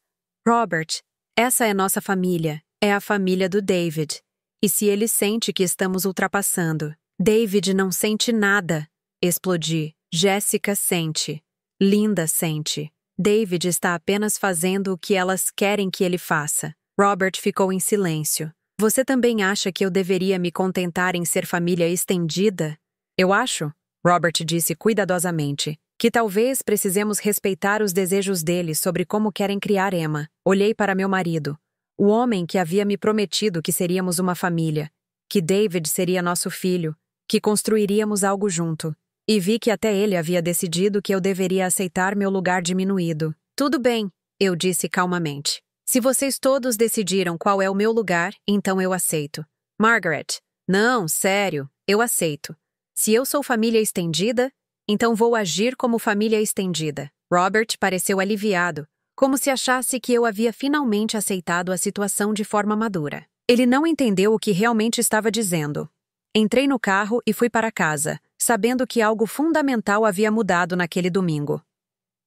Robert, essa é nossa família. É a família do David. E se ele sente que estamos ultrapassando? David não sente nada. Explodi. Jessica sente. Linda sente. David está apenas fazendo o que elas querem que ele faça. Robert ficou em silêncio. Você também acha que eu deveria me contentar em ser família estendida? Eu acho, Robert disse cuidadosamente, que talvez precisemos respeitar os desejos deles sobre como querem criar Emma. Olhei para meu marido, o homem que havia me prometido que seríamos uma família, que David seria nosso filho, que construiríamos algo junto. E vi que até ele havia decidido que eu deveria aceitar meu lugar diminuído. Tudo bem, eu disse calmamente. Se vocês todos decidiram qual é o meu lugar, então eu aceito. Margaret, não, sério, eu aceito. Se eu sou família estendida, então vou agir como família estendida. Robert pareceu aliviado, como se achasse que eu havia finalmente aceitado a situação de forma madura. Ele não entendeu o que realmente estava dizendo. Entrei no carro e fui para casa, sabendo que algo fundamental havia mudado naquele domingo.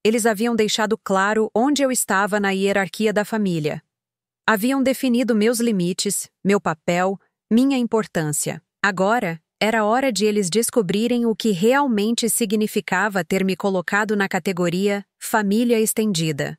Eles haviam deixado claro onde eu estava na hierarquia da família. Haviam definido meus limites, meu papel, minha importância. Agora, era hora de eles descobrirem o que realmente significava ter me colocado na categoria família estendida.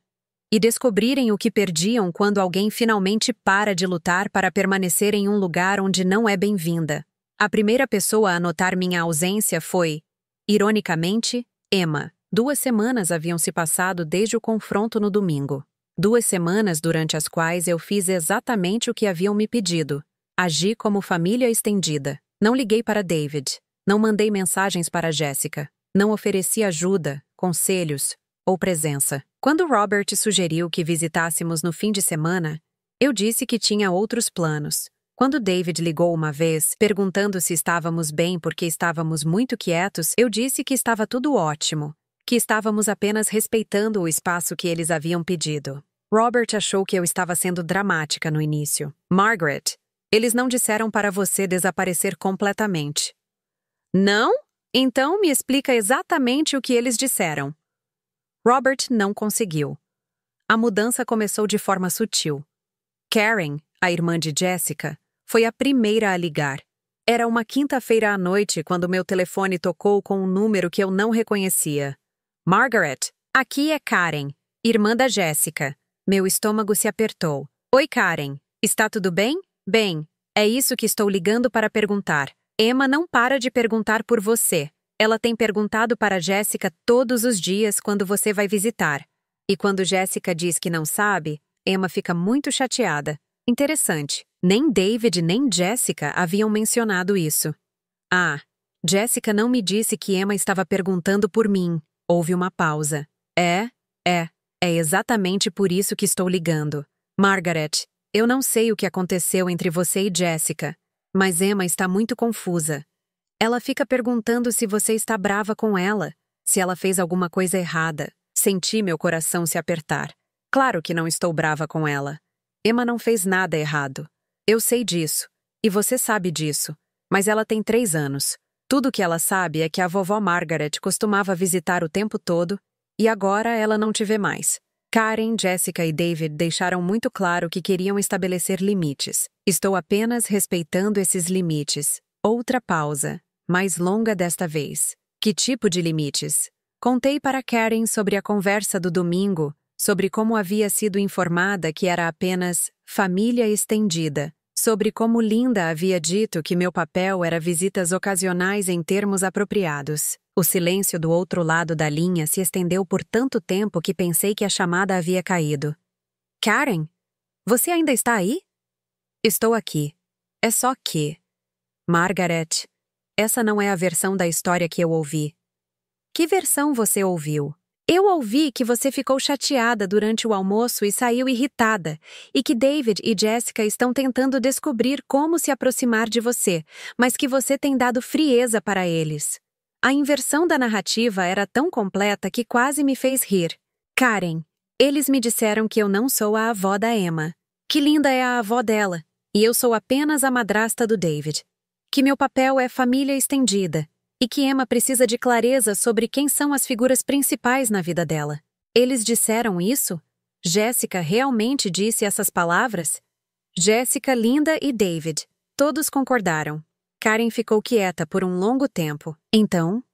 E descobrirem o que perdiam quando alguém finalmente para de lutar para permanecer em um lugar onde não é bem-vinda. A primeira pessoa a notar minha ausência foi, ironicamente, Emma. 2 semanas haviam se passado desde o confronto no domingo. 2 semanas durante as quais eu fiz exatamente o que haviam me pedido. Agi como família estendida. Não liguei para David. Não mandei mensagens para Jessica. Não ofereci ajuda, conselhos ou presença. Quando Robert sugeriu que visitássemos no fim de semana, eu disse que tinha outros planos. Quando David ligou uma vez, perguntando se estávamos bem porque estávamos muito quietos, eu disse que estava tudo ótimo, que estávamos apenas respeitando o espaço que eles haviam pedido. Robert achou que eu estava sendo dramática no início. Margaret, eles não disseram para você desaparecer completamente. Não? Então me explica exatamente o que eles disseram. Robert não conseguiu. A mudança começou de forma sutil. Karen, a irmã de Jessica, foi a primeira a ligar. Era uma quinta-feira à noite quando meu telefone tocou com um número que eu não reconhecia. Margaret, aqui é Karen, irmã da Jessica. Meu estômago se apertou. Oi, Karen. Está tudo bem? Bem, é isso que estou ligando para perguntar. Emma não para de perguntar por você. Ela tem perguntado para Jessica todos os dias quando você vai visitar. E quando Jessica diz que não sabe, Emma fica muito chateada. Interessante. Nem David nem Jessica haviam mencionado isso. Ah, Jessica não me disse que Emma estava perguntando por mim. Houve uma pausa. É exatamente por isso que estou ligando. Margaret, eu não sei o que aconteceu entre você e Jessica, mas Emma está muito confusa. Ela fica perguntando se você está brava com ela, se ela fez alguma coisa errada. Senti meu coração se apertar. Claro que não estou brava com ela. Emma não fez nada errado. Eu sei disso, e você sabe disso, mas ela tem 3 anos. Tudo que ela sabe é que a vovó Margaret costumava visitar o tempo todo, e agora ela não te vê mais. Karen, Jessica e David deixaram muito claro que queriam estabelecer limites. Estou apenas respeitando esses limites. Outra pausa, mais longa desta vez. Que tipo de limites? Contei para Karen sobre a conversa do domingo, sobre como havia sido informada que era apenas família estendida, sobre como Linda havia dito que meu papel era visitas ocasionais em termos apropriados. O silêncio do outro lado da linha se estendeu por tanto tempo que pensei que a chamada havia caído. Karen, você ainda está aí? Estou aqui. É só que... Margaret, essa não é a versão da história que eu ouvi. Que versão você ouviu? Eu ouvi que você ficou chateada durante o almoço e saiu irritada, e que David e Jessica estão tentando descobrir como se aproximar de você, mas que você tem dado frieza para eles. A inversão da narrativa era tão completa que quase me fez rir. Karen, eles me disseram que eu não sou a avó da Emma, que Linda é a avó dela, e eu sou apenas a madrasta do David. Que meu papel é família estendida, e que Emma precisa de clareza sobre quem são as figuras principais na vida dela. Eles disseram isso? Jessica realmente disse essas palavras? Jessica, Linda e David. Todos concordaram. Karen ficou quieta por um longo tempo. Então,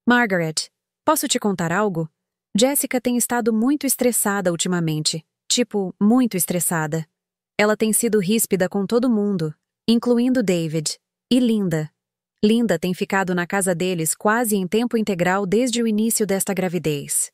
Margaret, posso te contar algo? Jessica tem estado muito estressada ultimamente. Tipo, muito estressada. Ela tem sido ríspida com todo mundo, incluindo David e Linda. Linda tem ficado na casa deles quase em tempo integral desde o início desta gravidez.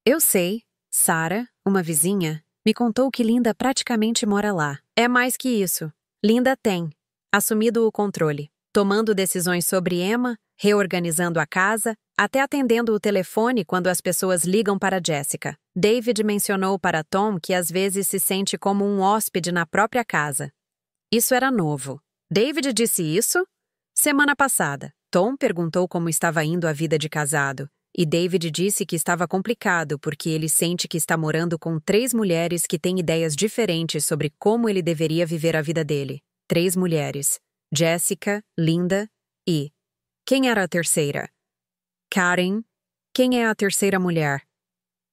Eu sei, Sarah, uma vizinha, me contou que Linda praticamente mora lá. É mais que isso. Linda tem assumido o controle, tomando decisões sobre Emma, reorganizando a casa, até atendendo o telefone quando as pessoas ligam para Jessica. David mencionou para Tom que às vezes se sente como um hóspede na própria casa. Isso era novo. David disse isso? Semana passada, Tom perguntou como estava indo a vida de casado, e David disse que estava complicado porque ele sente que está morando com 3 mulheres que têm ideias diferentes sobre como ele deveria viver a vida dele. 3 mulheres. Jessica, Linda e... Quem era a terceira? Karen. Quem é a terceira mulher?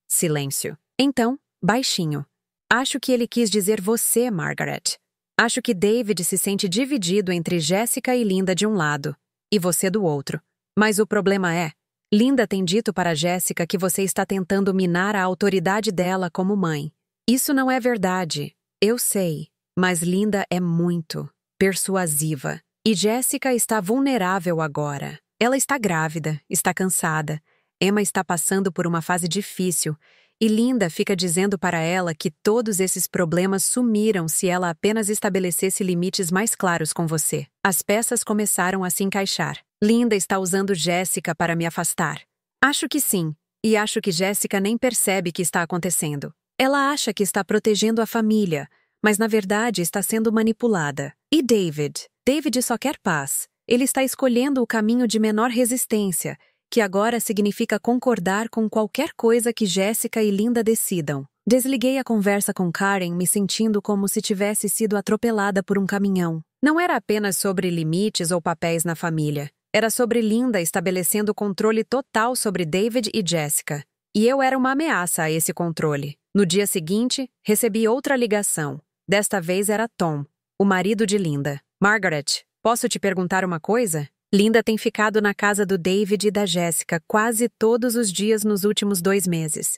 Silêncio. Então, baixinho. Acho que ele quis dizer você, Margaret. Acho que David se sente dividido entre Jessica e Linda de um lado, e você do outro. Mas o problema é, Linda tem dito para Jessica que você está tentando minar a autoridade dela como mãe. Isso não é verdade. Eu sei, mas Linda é muito persuasiva. E Jessica está vulnerável agora. Ela está grávida, está cansada. Emma está passando por uma fase difícil. E Linda fica dizendo para ela que todos esses problemas sumiram se ela apenas estabelecesse limites mais claros com você. As peças começaram a se encaixar. Linda está usando Jessica para me afastar. Acho que sim, e acho que Jessica nem percebe que está acontecendo. Ela acha que está protegendo a família, mas na verdade está sendo manipulada. E David? David só quer paz. Ele está escolhendo o caminho de menor resistência, que agora significa concordar com qualquer coisa que Jessica e Linda decidam. Desliguei a conversa com Karen me sentindo como se tivesse sido atropelada por um caminhão. Não era apenas sobre limites ou papéis na família. Era sobre Linda estabelecendo controle total sobre David e Jessica. E eu era uma ameaça a esse controle. No dia seguinte, recebi outra ligação. Desta vez era Tom, o marido de Linda. Margaret, posso te perguntar uma coisa? Linda tem ficado na casa do David e da Jessica quase todos os dias nos últimos 2 meses.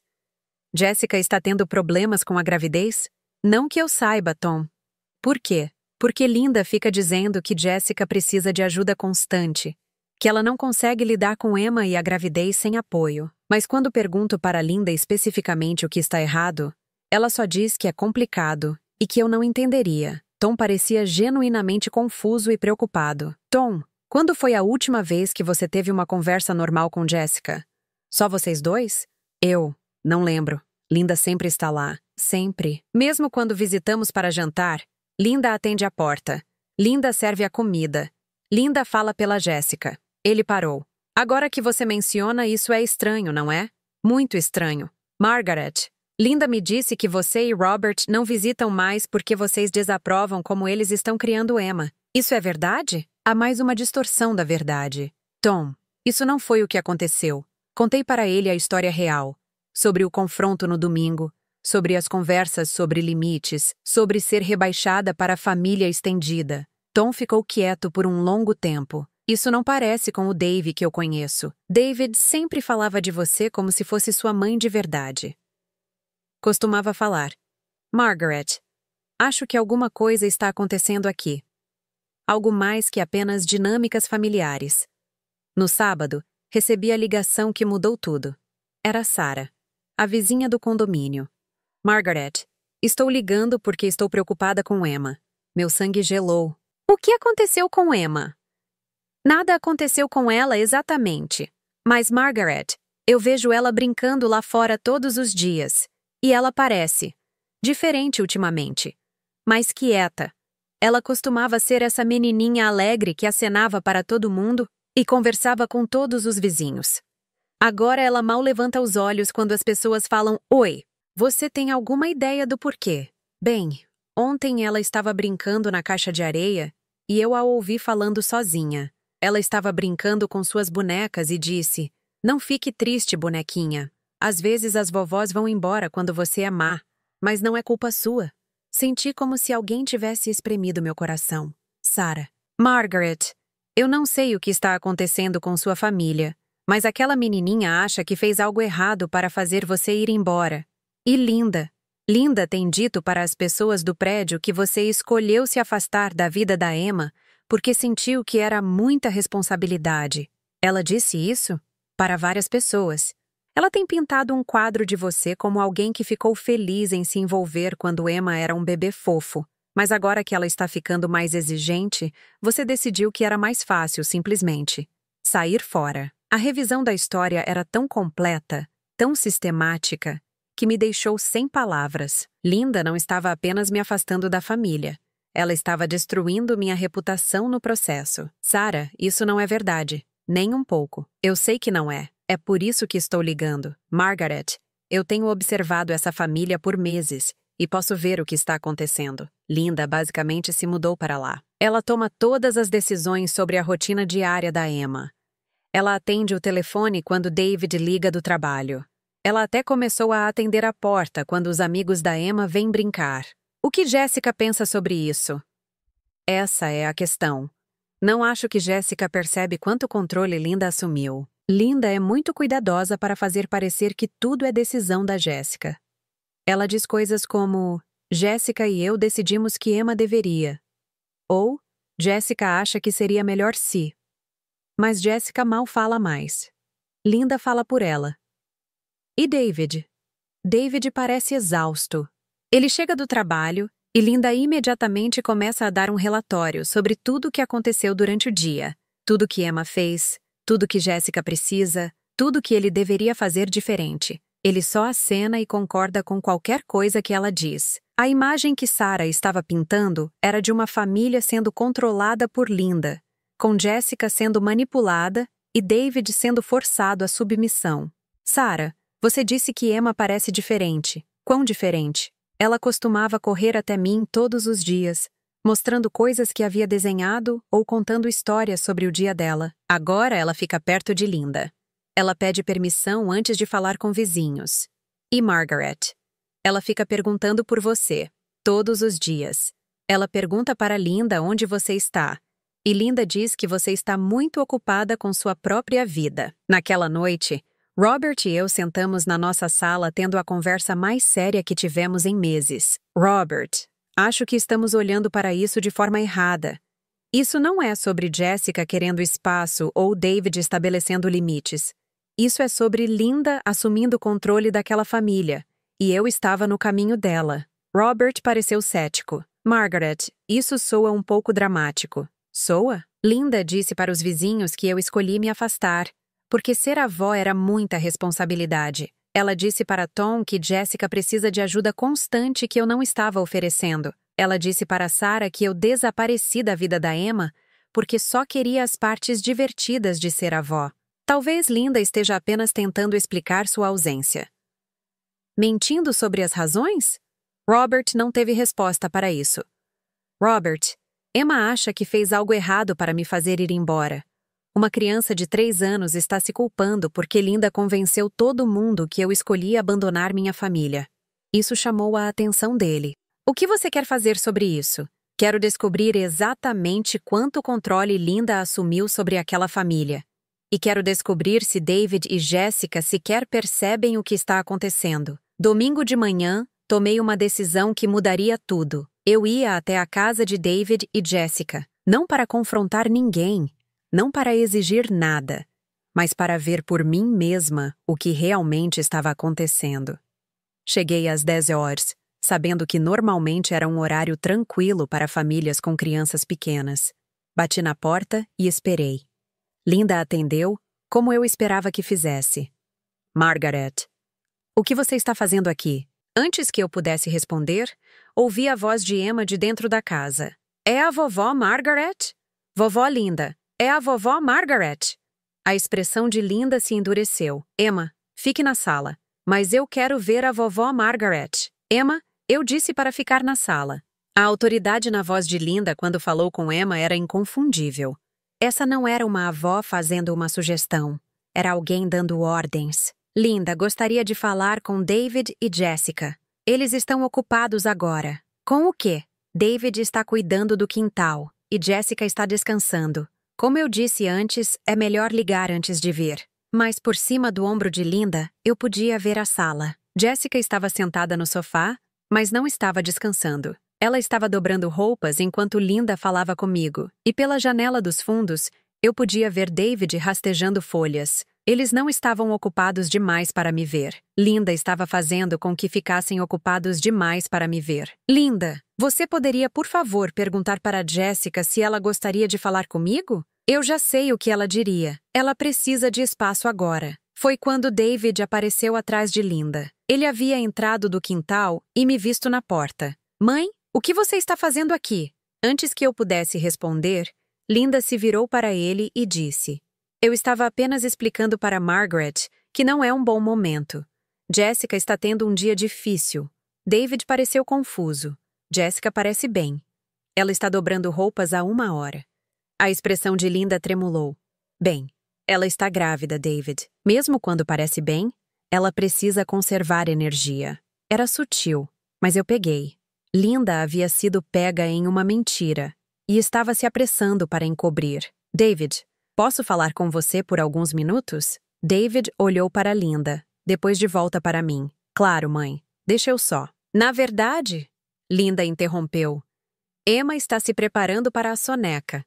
Jessica está tendo problemas com a gravidez? Não que eu saiba, Tom. Por quê? Porque Linda fica dizendo que Jessica precisa de ajuda constante, que ela não consegue lidar com Emma e a gravidez sem apoio. Mas quando pergunto para Linda especificamente o que está errado, ela só diz que é complicado e que eu não entenderia. Tom parecia genuinamente confuso e preocupado. Tom, quando foi a última vez que você teve uma conversa normal com Jessica? Só vocês dois? Eu não lembro. Linda sempre está lá. Sempre. Mesmo quando visitamos para jantar, Linda atende a porta. Linda serve a comida. Linda fala pela Jessica. Ele parou. Agora que você menciona, isso é estranho, não é? Muito estranho. Margaret, Linda me disse que você e Robert não visitam mais porque vocês desaprovam como eles estão criando Emma. Isso é verdade? Há mais uma distorção da verdade. Tom, isso não foi o que aconteceu. Contei para ele a história real. Sobre o confronto no domingo, sobre as conversas sobre limites, sobre ser rebaixada para a família estendida. Tom ficou quieto por um longo tempo. Isso não parece com o Dave que eu conheço. David sempre falava de você como se fosse sua mãe de verdade. Costumava falar: Margaret, acho que alguma coisa está acontecendo aqui. Algo mais que apenas dinâmicas familiares. No sábado, recebi a ligação que mudou tudo. Era Sarah, a vizinha do condomínio. Margaret, estou ligando porque estou preocupada com Emma. Meu sangue gelou. O que aconteceu com Emma? Nada aconteceu com ela exatamente. Mas Margaret, eu vejo ela brincando lá fora todos os dias. E ela parece diferente ultimamente. Mais quieta. Ela costumava ser essa menininha alegre que acenava para todo mundo e conversava com todos os vizinhos. Agora ela mal levanta os olhos quando as pessoas falam "Oi". Você tem alguma ideia do porquê? Bem, ontem ela estava brincando na caixa de areia e eu a ouvi falando sozinha. Ela estava brincando com suas bonecas e disse: "Não fique triste, bonequinha. Às vezes as vovós vão embora quando você é má, mas não é culpa sua." Senti como se alguém tivesse espremido meu coração. Sarah. Margaret, eu não sei o que está acontecendo com sua família, mas aquela menininha acha que fez algo errado para fazer você ir embora. E Linda tem dito para as pessoas do prédio que você escolheu se afastar da vida da Emma porque sentiu que era muita responsabilidade. Ela disse isso para várias pessoas. Ela tem pintado um quadro de você como alguém que ficou feliz em se envolver quando Emma era um bebê fofo. Mas agora que ela está ficando mais exigente, você decidiu que era mais fácil, simplesmente sair fora. A revisão da história era tão completa, tão sistemática, que me deixou sem palavras. Linda não estava apenas me afastando da família. Ela estava destruindo minha reputação no processo. Sarah, isso não é verdade. Nem um pouco. Eu sei que não é. É por isso que estou ligando. Margaret, eu tenho observado essa família por meses e posso ver o que está acontecendo. Linda basicamente se mudou para lá. Ela toma todas as decisões sobre a rotina diária da Emma. Ela atende o telefone quando David liga do trabalho. Ela até começou a atender a porta quando os amigos da Emma vêm brincar. O que Jessica pensa sobre isso? Essa é a questão. Não acho que Jessica percebe quanto controle Linda assumiu. Linda é muito cuidadosa para fazer parecer que tudo é decisão da Jessica. Ela diz coisas como: Jessica e eu decidimos que Emma deveria. Ou, Jessica acha que seria melhor se. Mas Jessica mal fala mais. Linda fala por ela. E David? David parece exausto. Ele chega do trabalho e Linda imediatamente começa a dar um relatório sobre tudo o que aconteceu durante o dia. Tudo que Emma fez, tudo que Jessica precisa, tudo que ele deveria fazer diferente. Ele só acena e concorda com qualquer coisa que ela diz. A imagem que Sarah estava pintando era de uma família sendo controlada por Linda, com Jessica sendo manipulada e David sendo forçado à submissão. Sarah, você disse que Emma parece diferente. Quão diferente? Ela costumava correr até mim todos os dias, mostrando coisas que havia desenhado ou contando histórias sobre o dia dela. Agora ela fica perto de Linda. Ela pede permissão antes de falar com vizinhos. E Margaret? Ela fica perguntando por você, todos os dias. Ela pergunta para Linda onde você está. E Linda diz que você está muito ocupada com sua própria vida. Naquela noite, Robert e eu sentamos na nossa sala tendo a conversa mais séria que tivemos em meses. Robert, acho que estamos olhando para isso de forma errada. Isso não é sobre Jessica querendo espaço ou David estabelecendo limites. Isso é sobre Linda assumindo o controle daquela família, e eu estava no caminho dela. Robert pareceu cético. Margaret, isso soa um pouco dramático. Soa? Linda disse para os vizinhos que eu escolhi me afastar, porque ser avó era muita responsabilidade. Ela disse para Tom que Jessica precisa de ajuda constante que eu não estava oferecendo. Ela disse para Sarah que eu desapareci da vida da Emma porque só queria as partes divertidas de ser avó. Talvez Linda esteja apenas tentando explicar sua ausência. Mentindo sobre as razões? Robert não teve resposta para isso. Robert, Emma acha que fez algo errado para me fazer ir embora. Uma criança de 3 anos está se culpando porque Linda convenceu todo mundo que eu escolhi abandonar minha família. Isso chamou a atenção dele. O que você quer fazer sobre isso? Quero descobrir exatamente quanto controle Linda assumiu sobre aquela família. E quero descobrir se David e Jessica sequer percebem o que está acontecendo. Domingo de manhã, tomei uma decisão que mudaria tudo. Eu ia até a casa de David e Jessica, não para confrontar ninguém, não para exigir nada, mas para ver por mim mesma o que realmente estava acontecendo. Cheguei às 10 horas, sabendo que normalmente era um horário tranquilo para famílias com crianças pequenas. Bati na porta e esperei. Linda atendeu, como eu esperava que fizesse. Margaret, o que você está fazendo aqui? Antes que eu pudesse responder, ouvi a voz de Emma de dentro da casa. É a vovó Margaret? Vovó Linda, é a vovó Margaret. A expressão de Linda se endureceu. Emma, fique na sala. Mas eu quero ver a vovó Margaret. Emma, eu disse para ficar na sala. A autoridade na voz de Linda quando falou com Emma era inconfundível. Essa não era uma avó fazendo uma sugestão. Era alguém dando ordens. Linda gostaria de falar com David e Jessica. Eles estão ocupados agora. Com o quê? David está cuidando do quintal e Jessica está descansando. Como eu disse antes, é melhor ligar antes de vir. Mas por cima do ombro de Linda, eu podia ver a sala. Jessica estava sentada no sofá, mas não estava descansando. Ela estava dobrando roupas enquanto Linda falava comigo, e pela janela dos fundos, eu podia ver David rastejando folhas. Eles não estavam ocupados demais para me ver. Linda estava fazendo com que ficassem ocupados demais para me ver. Linda, você poderia, por favor, perguntar para Jessica se ela gostaria de falar comigo? Eu já sei o que ela diria. Ela precisa de espaço agora. Foi quando David apareceu atrás de Linda. Ele havia entrado do quintal e me visto na porta. Mãe, o que você está fazendo aqui? Antes que eu pudesse responder, Linda se virou para ele e disse: Eu estava apenas explicando para Margaret que não é um bom momento. Jessica está tendo um dia difícil. David pareceu confuso. Jessica parece bem. Ela está dobrando roupas há 1 hora. A expressão de Linda tremulou. Bem, ela está grávida, David. Mesmo quando parece bem, ela precisa conservar energia. Era sutil, mas eu peguei. Linda havia sido pega em uma mentira e estava se apressando para encobrir. David, posso falar com você por alguns minutos? David olhou para Linda, depois de volta para mim. Claro, mãe. Deixa eu só. Na verdade, Linda interrompeu. Emma está se preparando para a soneca.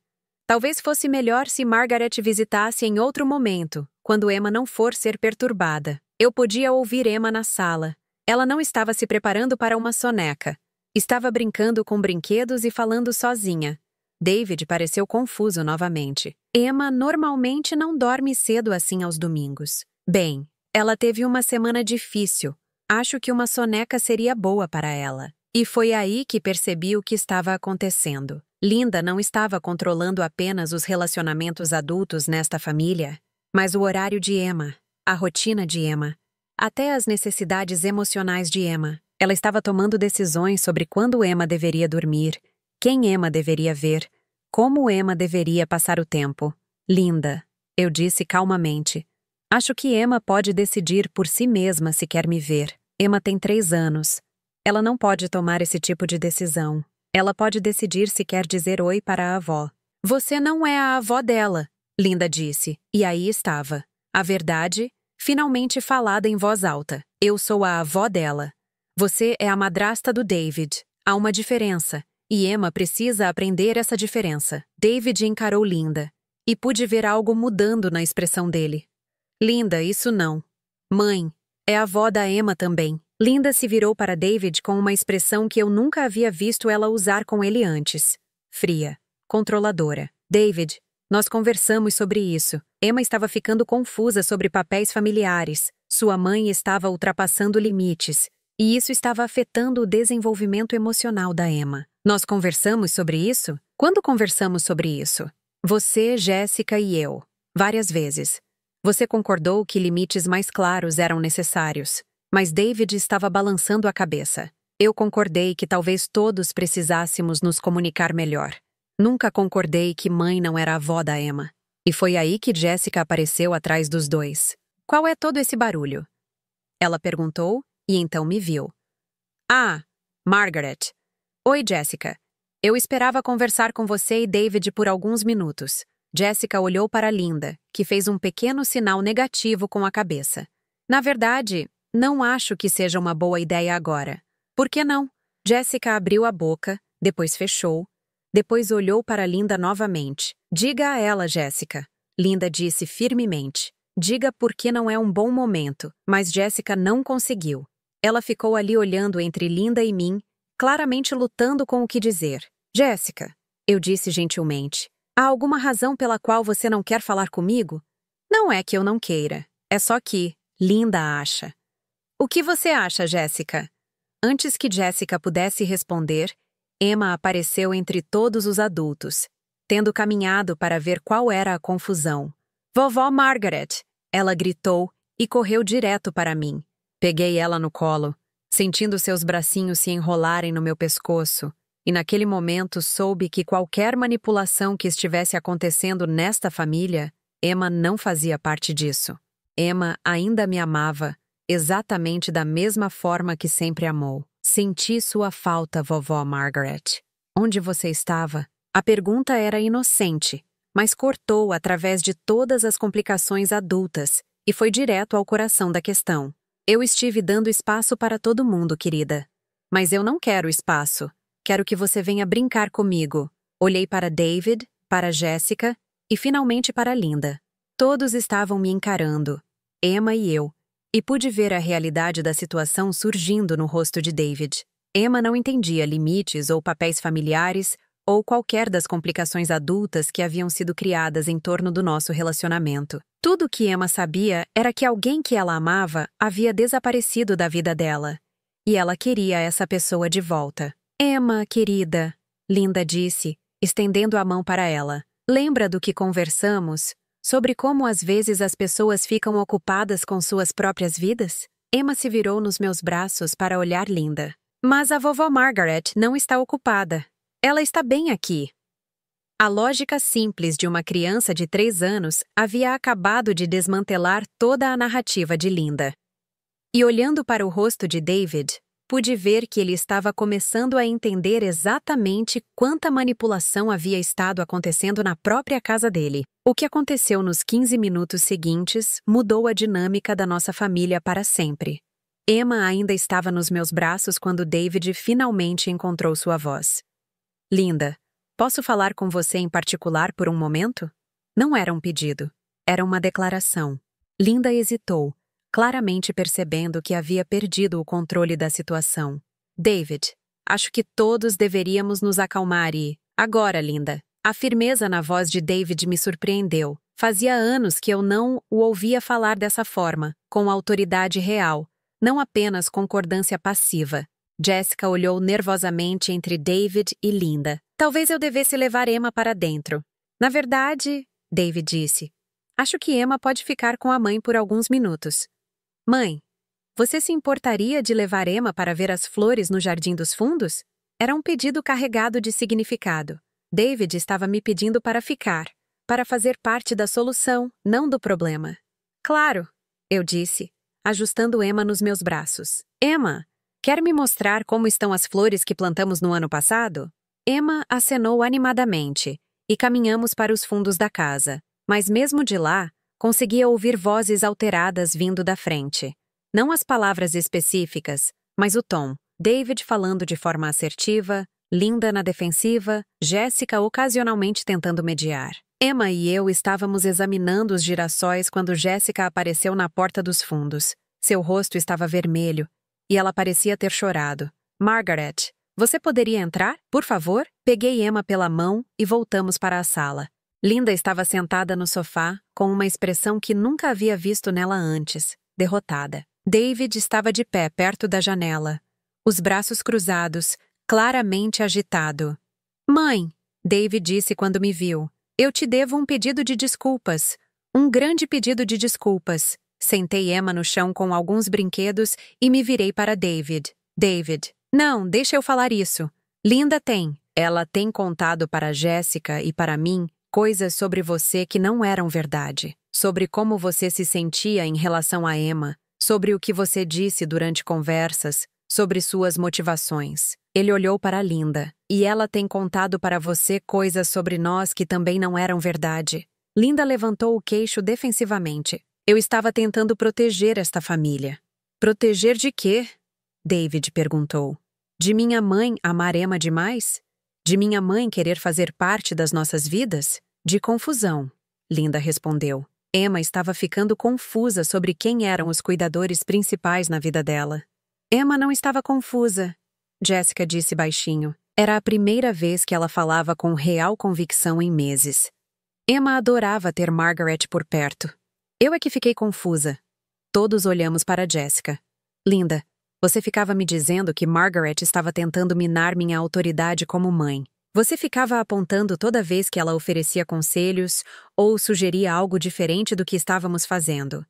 Talvez fosse melhor se Margaret visitasse em outro momento, quando Emma não for ser perturbada. Eu podia ouvir Emma na sala. Ela não estava se preparando para uma soneca. Estava brincando com brinquedos e falando sozinha. David pareceu confuso novamente. Emma normalmente não dorme cedo assim aos domingos. Bem, ela teve uma semana difícil. Acho que uma soneca seria boa para ela. E foi aí que percebi o que estava acontecendo. Linda não estava controlando apenas os relacionamentos adultos nesta família, mas o horário de Emma, a rotina de Emma, até as necessidades emocionais de Emma. Ela estava tomando decisões sobre quando Emma deveria dormir, quem Emma deveria ver, como Emma deveria passar o tempo. Linda, eu disse calmamente. Acho que Emma pode decidir por si mesma se quer me ver. Emma tem 3 anos. Ela não pode tomar esse tipo de decisão. Ela pode decidir se quer dizer oi para a avó. Você não é a avó dela, Linda disse. E aí estava. A verdade, finalmente falada em voz alta. Eu sou a avó dela. Você é a madrasta do David. Há uma diferença. E Emma precisa aprender essa diferença. David encarou Linda, e pude ver algo mudando na expressão dele. Linda, isso não. Mãe, é a avó da Emma também. Linda se virou para David com uma expressão que eu nunca havia visto ela usar com ele antes. Fria, controladora. David, nós conversamos sobre isso. Emma estava ficando confusa sobre papéis familiares. Sua mãe estava ultrapassando limites. E isso estava afetando o desenvolvimento emocional da Emma. Nós conversamos sobre isso? Quando conversamos sobre isso? Você, Jéssica e eu. Várias vezes. Você concordou que limites mais claros eram necessários. Mas David estava balançando a cabeça. Eu concordei que talvez todos precisássemos nos comunicar melhor. Nunca concordei que mãe não era a avó da Emma. E foi aí que Jéssica apareceu atrás dos dois. Qual é todo esse barulho? Ela perguntou e então me viu. Ah, Margaret. Oi, Jéssica. Eu esperava conversar com você e David por alguns minutos. Jéssica olhou para Linda, que fez um pequeno sinal negativo com a cabeça. Na verdade, não acho que seja uma boa ideia agora. Por que não? Jéssica abriu a boca, depois fechou, depois olhou para Linda novamente. Diga a ela, Jéssica. Linda disse firmemente. Diga por que não é um bom momento, mas Jéssica não conseguiu. Ela ficou ali olhando entre Linda e mim, claramente lutando com o que dizer. Jéssica, eu disse gentilmente, há alguma razão pela qual você não quer falar comigo? Não é que eu não queira, é só que Linda acha. O que você acha, Jéssica? Antes que Jéssica pudesse responder, Emma apareceu entre todos os adultos, tendo caminhado para ver qual era a confusão. Vovó Margaret! Ela gritou e correu direto para mim. Peguei ela no colo, sentindo seus bracinhos se enrolarem no meu pescoço, e naquele momento soube que qualquer manipulação que estivesse acontecendo nesta família, Emma não fazia parte disso. Emma ainda me amava, exatamente da mesma forma que sempre amou. Senti sua falta, vovó Margaret. Onde você estava? A pergunta era inocente, mas cortou através de todas as complicações adultas e foi direto ao coração da questão. Eu estive dando espaço para todo mundo, querida. Mas eu não quero espaço. Quero que você venha brincar comigo. Olhei para David, para Jéssica e finalmente para Linda. Todos estavam me encarando, Emma e eu, e pude ver a realidade da situação surgindo no rosto de David. Emma não entendia limites ou papéis familiares ou qualquer das complicações adultas que haviam sido criadas em torno do nosso relacionamento. Tudo o que Emma sabia era que alguém que ela amava havia desaparecido da vida dela, e ela queria essa pessoa de volta. Emma, querida, Linda disse, estendendo a mão para ela. Lembra do que conversamos? Sobre como às vezes as pessoas ficam ocupadas com suas próprias vidas? Emma se virou nos meus braços para olhar Linda. Mas a vovó Margaret não está ocupada. Ela está bem aqui. A lógica simples de uma criança de 3 anos havia acabado de desmantelar toda a narrativa de Linda. E olhando para o rosto de David, pude ver que ele estava começando a entender exatamente quanta manipulação havia estado acontecendo na própria casa dele. O que aconteceu nos 15 minutos seguintes mudou a dinâmica da nossa família para sempre. Emma ainda estava nos meus braços quando David finalmente encontrou sua voz. Linda, posso falar com você em particular por um momento? Não era um pedido, era uma declaração. Linda hesitou, claramente percebendo que havia perdido o controle da situação. David, acho que todos deveríamos nos acalmar e... Agora, Linda. A firmeza na voz de David me surpreendeu. Fazia anos que eu não o ouvia falar dessa forma, com autoridade real, não apenas concordância passiva. Jéssica olhou nervosamente entre David e Linda. Talvez eu devesse levar Emma para dentro. Na verdade, David disse, acho que Emma pode ficar com a mãe por alguns minutos. Mãe, você se importaria de levar Emma para ver as flores no Jardim dos Fundos? Era um pedido carregado de significado. David estava me pedindo para ficar, para fazer parte da solução, não do problema. Claro, eu disse, ajustando Emma nos meus braços. Emma, quer me mostrar como estão as flores que plantamos no ano passado? Emma acenou animadamente, e caminhamos para os fundos da casa. Mas mesmo de lá, conseguia ouvir vozes alteradas vindo da frente. Não as palavras específicas, mas o tom. David falando de forma assertiva, Linda na defensiva, Jéssica ocasionalmente tentando mediar. Emma e eu estávamos examinando os girassóis quando Jéssica apareceu na porta dos fundos. Seu rosto estava vermelho, e ela parecia ter chorado. Margaret, você poderia entrar, por favor? Peguei Emma pela mão e voltamos para a sala. Linda estava sentada no sofá, com uma expressão que nunca havia visto nela antes, derrotada. David estava de pé perto da janela, os braços cruzados, claramente agitado. Mãe, David disse quando me viu, eu te devo um pedido de desculpas. Um grande pedido de desculpas. Sentei Emma no chão com alguns brinquedos e me virei para David. David, não, deixa eu falar isso. Linda tem. Ela tem contado para Jéssica e para mim coisas sobre você que não eram verdade. Sobre como você se sentia em relação a Emma, sobre o que você disse durante conversas, sobre suas motivações. Ele olhou para Linda. E ela tem contado para você coisas sobre nós que também não eram verdade. Linda levantou o queixo defensivamente. Eu estava tentando proteger esta família. Proteger de quê? David perguntou. De minha mãe amar Emma demais? De minha mãe querer fazer parte das nossas vidas? De confusão, Linda respondeu. Emma estava ficando confusa sobre quem eram os cuidadores principais na vida dela. Emma não estava confusa, Jéssica disse baixinho. Era a primeira vez que ela falava com real convicção em meses. Emma adorava ter Margaret por perto. Eu é que fiquei confusa. Todos olhamos para Jéssica. Linda, você ficava me dizendo que Margaret estava tentando minar minha autoridade como mãe. Você ficava apontando toda vez que ela oferecia conselhos ou sugeria algo diferente do que estávamos fazendo.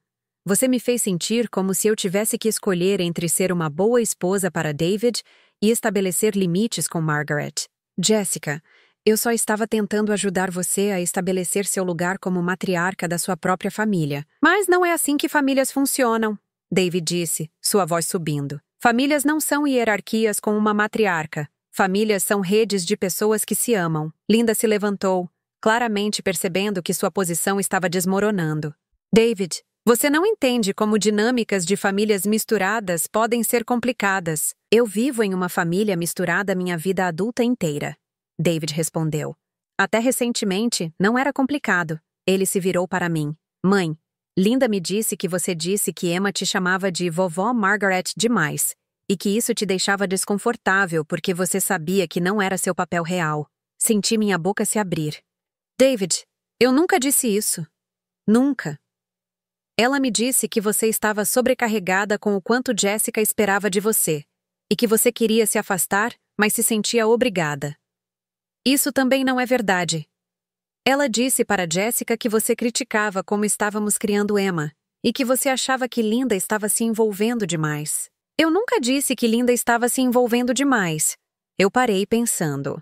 Você me fez sentir como se eu tivesse que escolher entre ser uma boa esposa para David e estabelecer limites com Margaret. Jéssica, eu só estava tentando ajudar você a estabelecer seu lugar como matriarca da sua própria família. Mas não é assim que famílias funcionam, David disse, sua voz subindo. Famílias não são hierarquias com uma matriarca. Famílias são redes de pessoas que se amam. Linda se levantou, claramente percebendo que sua posição estava desmoronando. David, você não entende como dinâmicas de famílias misturadas podem ser complicadas. Eu vivo em uma família misturada minha vida adulta inteira. David respondeu. Até recentemente, não era complicado. Ele se virou para mim. Mãe, Linda me disse que você disse que Emma te chamava de vovó Margaret demais, e que isso te deixava desconfortável porque você sabia que não era seu papel real. Senti minha boca se abrir. David, eu nunca disse isso. Nunca. Ela me disse que você estava sobrecarregada com o quanto Jéssica esperava de você, e que você queria se afastar, mas se sentia obrigada. Isso também não é verdade. Ela disse para Jéssica que você criticava como estávamos criando Emma, e que você achava que Linda estava se envolvendo demais. Eu nunca disse que Linda estava se envolvendo demais. Eu parei pensando.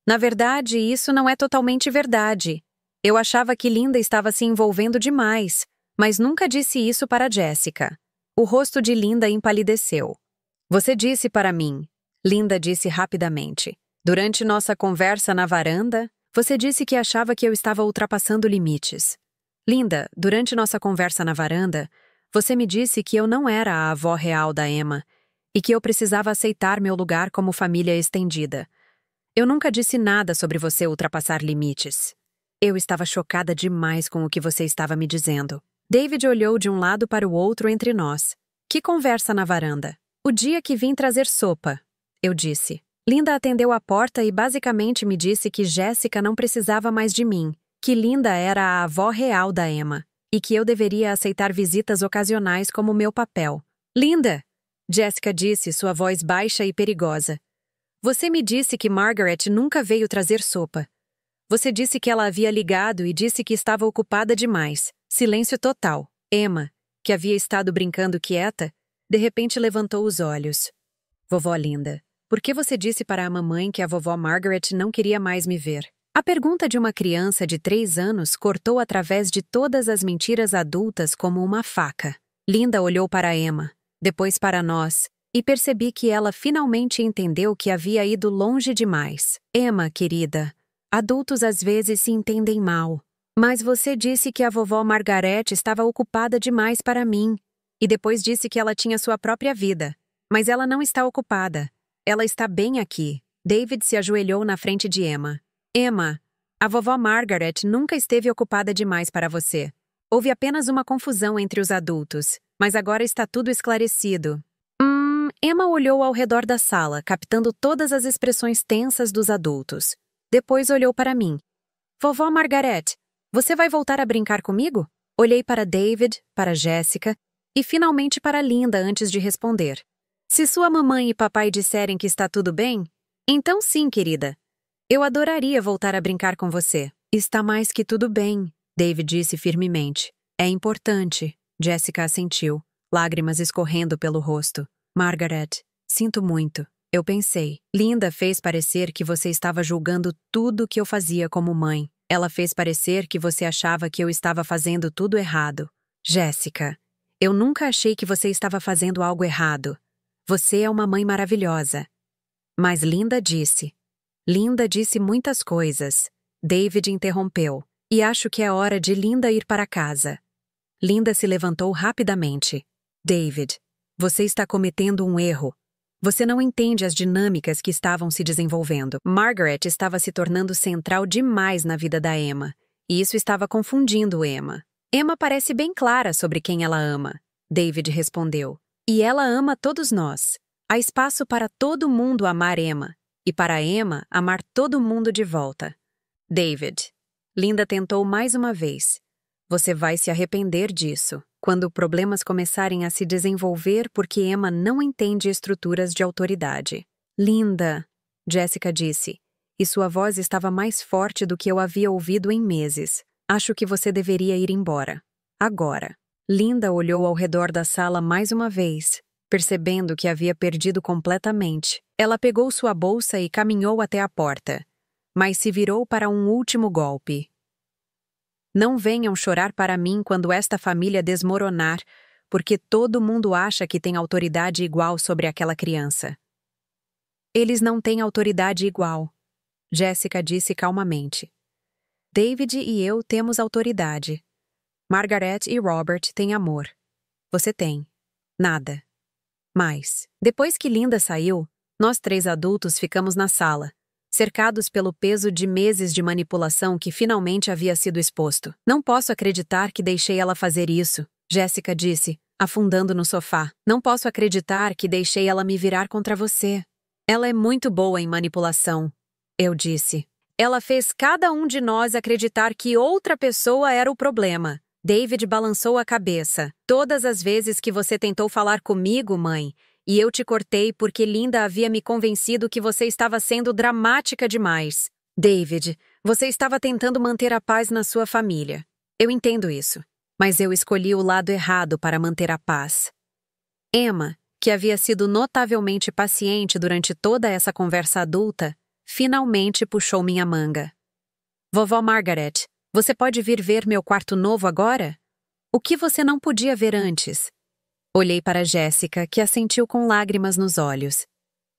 Na verdade, isso não é totalmente verdade. Eu achava que Linda estava se envolvendo demais, mas nunca disse isso para Jéssica. O rosto de Linda empalideceu. Você disse para mim, Linda disse rapidamente. Durante nossa conversa na varanda, você disse que achava que eu estava ultrapassando limites. Linda, durante nossa conversa na varanda, você me disse que eu não era a avó real da Emma e que eu precisava aceitar meu lugar como família estendida. Eu nunca disse nada sobre você ultrapassar limites. Eu estava chocada demais com o que você estava me dizendo. David olhou de um lado para o outro entre nós. Que conversa na varanda? O dia que vim trazer sopa, eu disse. Linda atendeu a porta e basicamente me disse que Jéssica não precisava mais de mim, que Linda era a avó real da Emma, e que eu deveria aceitar visitas ocasionais como meu papel. Linda! Jéssica disse, sua voz baixa e perigosa. Você me disse que Margaret nunca veio trazer sopa. Você disse que ela havia ligado e disse que estava ocupada demais. Silêncio total. Emma, que havia estado brincando quieta, de repente levantou os olhos. Vovó Linda, por que você disse para a mamãe que a vovó Margaret não queria mais me ver? A pergunta de uma criança de 3 anos cortou através de todas as mentiras adultas como uma faca. Linda olhou para Emma, depois para nós, e percebi que ela finalmente entendeu que havia ido longe demais. Emma, querida, adultos às vezes se entendem mal. Mas você disse que a vovó Margaret estava ocupada demais para mim, e depois disse que ela tinha sua própria vida. Mas ela não está ocupada. Ela está bem aqui. David se ajoelhou na frente de Emma. Emma, a vovó Margaret nunca esteve ocupada demais para você. Houve apenas uma confusão entre os adultos, mas agora está tudo esclarecido. Emma olhou ao redor da sala, captando todas as expressões tensas dos adultos. Depois olhou para mim. Vovó Margaret, você vai voltar a brincar comigo? Olhei para David, para Jessica e finalmente para Linda antes de responder. Se sua mamãe e papai disserem que está tudo bem, então sim, querida. Eu adoraria voltar a brincar com você. Está mais que tudo bem, David disse firmemente. É importante, Jessica assentiu, lágrimas escorrendo pelo rosto. Margaret, sinto muito. Eu pensei. Linda fez parecer que você estava julgando tudo que eu fazia como mãe. Ela fez parecer que você achava que eu estava fazendo tudo errado. Jessica, eu nunca achei que você estava fazendo algo errado. Você é uma mãe maravilhosa. Mas Linda disse muitas coisas. David interrompeu. E acho que é hora de Linda ir para casa. Linda se levantou rapidamente. David, você está cometendo um erro. Você não entende as dinâmicas que estavam se desenvolvendo. Margaret estava se tornando central demais na vida da Emma, e isso estava confundindo Emma. Emma parece bem clara sobre quem ela ama, David respondeu. E ela ama todos nós. Há espaço para todo mundo amar Emma, e para Emma amar todo mundo de volta. David. Linda tentou mais uma vez. Você vai se arrepender disso, quando problemas começarem a se desenvolver porque Emma não entende estruturas de autoridade. Linda, Jessica disse, e sua voz estava mais forte do que eu havia ouvido em meses. Acho que você deveria ir embora. Agora. Linda olhou ao redor da sala mais uma vez, percebendo que havia perdido completamente. Ela pegou sua bolsa e caminhou até a porta, mas se virou para um último golpe. Não venham chorar para mim quando esta família desmoronar, porque todo mundo acha que tem autoridade igual sobre aquela criança. Eles não têm autoridade igual, Jessica disse calmamente. David e eu temos autoridade. Margaret e Robert têm amor. Você tem. Nada. Mas, depois que Linda saiu, nós 3 adultos ficamos na sala, cercados pelo peso de meses de manipulação que finalmente havia sido exposto. Não posso acreditar que deixei ela fazer isso, Jessica disse, afundando no sofá. Não posso acreditar que deixei ela me virar contra você. Ela é muito boa em manipulação, eu disse. Ela fez cada um de nós acreditar que outra pessoa era o problema. David balançou a cabeça. Todas as vezes que você tentou falar comigo, mãe, e eu te cortei porque Linda havia me convencido que você estava sendo dramática demais. David, você estava tentando manter a paz na sua família. Eu entendo isso. Mas eu escolhi o lado errado para manter a paz. Emma, que havia sido notavelmente paciente durante toda essa conversa adulta, finalmente puxou minha manga. Vovó Margaret, você pode vir ver meu quarto novo agora? O que você não podia ver antes? Olhei para Jessica, que assentiu com lágrimas nos olhos.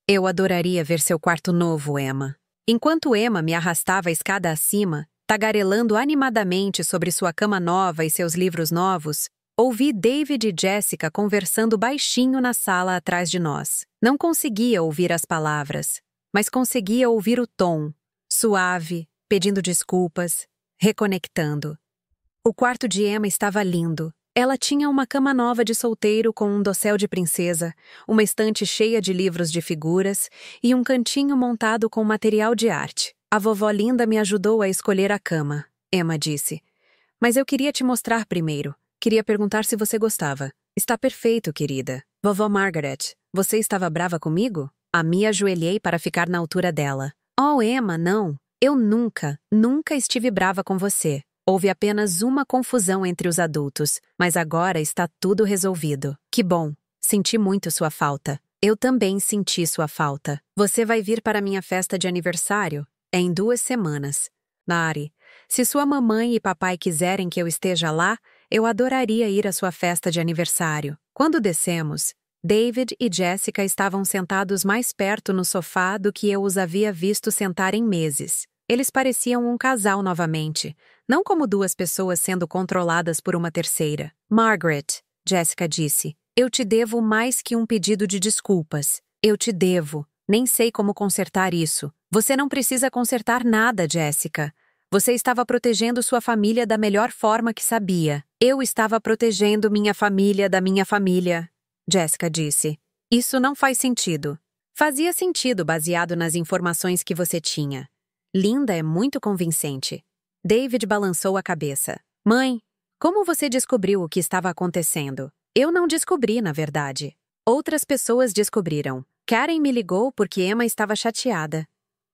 Eu adoraria ver seu quarto novo, Emma. Enquanto Emma me arrastava a escada acima, tagarelando animadamente sobre sua cama nova e seus livros novos, ouvi David e Jessica conversando baixinho na sala atrás de nós. Não conseguia ouvir as palavras, mas conseguia ouvir o tom, suave, pedindo desculpas, reconectando. O quarto de Emma estava lindo. Ela tinha uma cama nova de solteiro com um dossel de princesa, uma estante cheia de livros de figuras e um cantinho montado com material de arte. A vovó Linda me ajudou a escolher a cama, Emma disse. Mas eu queria te mostrar primeiro. Queria perguntar se você gostava. Está perfeito, querida. Vovó Margaret, você estava brava comigo? Me ajoelhei para ficar na altura dela. Oh, Emma, não. Eu nunca estive brava com você. Houve apenas uma confusão entre os adultos, mas agora está tudo resolvido. Que bom. Senti muito sua falta. Eu também senti sua falta. Você vai vir para minha festa de aniversário? É em 2 semanas. Lari, se sua mamãe e papai quiserem que eu esteja lá, eu adoraria ir à sua festa de aniversário. Quando descemos, David e Jessica estavam sentados mais perto no sofá do que eu os havia visto sentar em meses. Eles pareciam um casal novamente, não como 2 pessoas sendo controladas por uma terceira. Margaret, Jessica disse, eu te devo mais que um pedido de desculpas. Eu te devo, Nem sei como consertar isso. Você não precisa consertar nada, Jessica. Você estava protegendo sua família da melhor forma que sabia. Eu estava protegendo minha família da minha família, Jessica disse. Isso não faz sentido. Fazia sentido baseado nas informações que você tinha. Linda é muito convincente. David balançou a cabeça. Mãe, como você descobriu o que estava acontecendo? Eu não descobri, na verdade. Outras pessoas descobriram. Karen me ligou porque Emma estava chateada.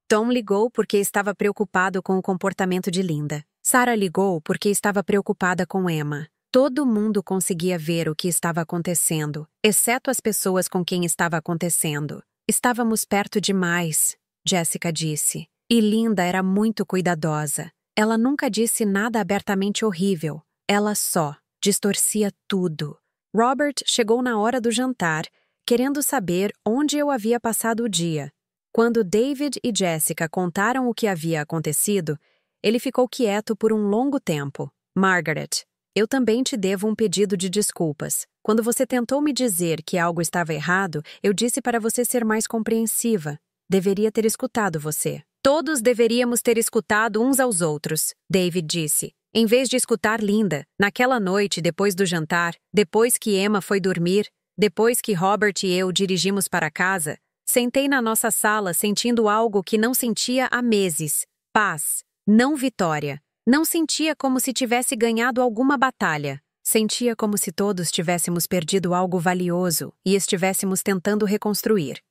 Tom ligou porque estava preocupado com o comportamento de Linda. Sarah ligou porque estava preocupada com Emma. Todo mundo conseguia ver o que estava acontecendo, exceto as pessoas com quem estava acontecendo. Estávamos perto demais, Jessica disse. E Linda era muito cuidadosa. Ela nunca disse nada abertamente horrível. Ela só distorcia tudo. Robert chegou na hora do jantar, querendo saber onde eu havia passado o dia. Quando David e Jessica contaram o que havia acontecido, ele ficou quieto por um longo tempo. Margaret, eu também te devo um pedido de desculpas. Quando você tentou me dizer que algo estava errado, eu disse para você ser mais compreensiva. Deveria ter escutado você. Todos deveríamos ter escutado uns aos outros, David disse. Em vez de escutar Linda, naquela noite depois do jantar, depois que Emma foi dormir, depois que Robert e eu dirigimos para casa, sentei na nossa sala sentindo algo que não sentia há meses. Paz, não vitória. Não sentia como se tivesse ganhado alguma batalha. Sentia como se todos tivéssemos perdido algo valioso e estivéssemos tentando reconstruir.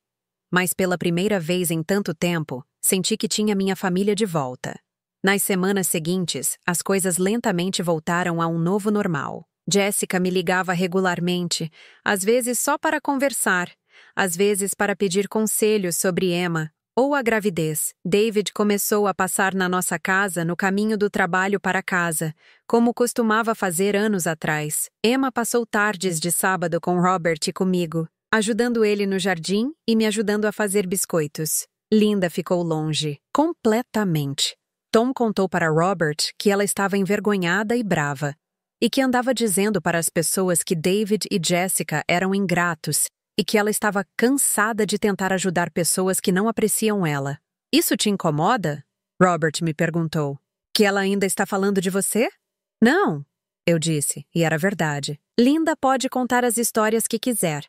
Mas pela primeira vez em tanto tempo, senti que tinha minha família de volta. Nas semanas seguintes, as coisas lentamente voltaram a um novo normal. Jessica me ligava regularmente, às vezes só para conversar, às vezes para pedir conselhos sobre Emma ou a gravidez. David começou a passar na nossa casa no caminho do trabalho para casa, como costumava fazer anos atrás. Emma passou tardes de sábado com Robert e comigo, ajudando ele no jardim e me ajudando a fazer biscoitos. Linda ficou longe, completamente. Tom contou para Robert que ela estava envergonhada e brava, e que andava dizendo para as pessoas que David e Jessica eram ingratos e que ela estava cansada de tentar ajudar pessoas que não apreciam ela. Isso te incomoda? Robert me perguntou. Que ela ainda está falando de você? Não, eu disse, e era verdade. Linda pode contar as histórias que quiser.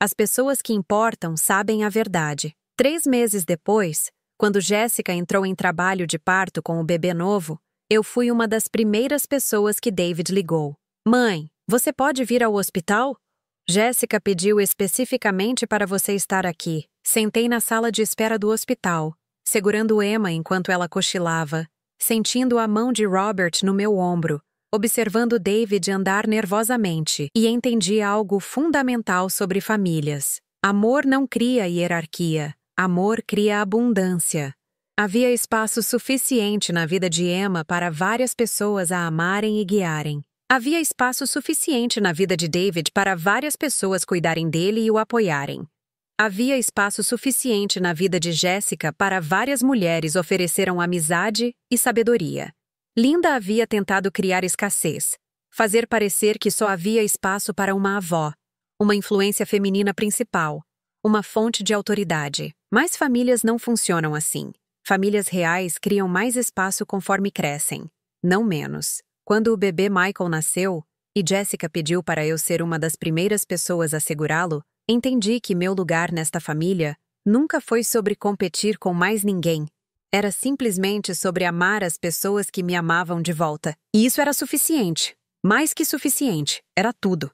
As pessoas que importam sabem a verdade. 3 meses depois, quando Jessica entrou em trabalho de parto com o bebê novo, eu fui uma das primeiras pessoas que David ligou. Mãe, você pode vir ao hospital? Jessica pediu especificamente para você estar aqui. Sentei na sala de espera do hospital, segurando Emma enquanto ela cochilava, sentindo a mão de Robert no meu ombro, observando David andar nervosamente, e entendi algo fundamental sobre famílias. Amor não cria hierarquia. Amor cria abundância. Havia espaço suficiente na vida de Emma para várias pessoas a amarem e guiarem. Havia espaço suficiente na vida de David para várias pessoas cuidarem dele e o apoiarem. Havia espaço suficiente na vida de Jessica para várias mulheres ofereceram amizade e sabedoria. Linda havia tentado criar escassez, fazer parecer que só havia espaço para uma avó, uma influência feminina principal, uma fonte de autoridade. Mas famílias não funcionam assim. Famílias reais criam mais espaço conforme crescem, não menos. Quando o bebê Michael nasceu, e Jessica pediu para eu ser uma das primeiras pessoas a segurá-lo, entendi que meu lugar nesta família nunca foi sobre competir com mais ninguém. Era simplesmente sobre amar as pessoas que me amavam de volta. E isso era suficiente. Mais que suficiente. Era tudo.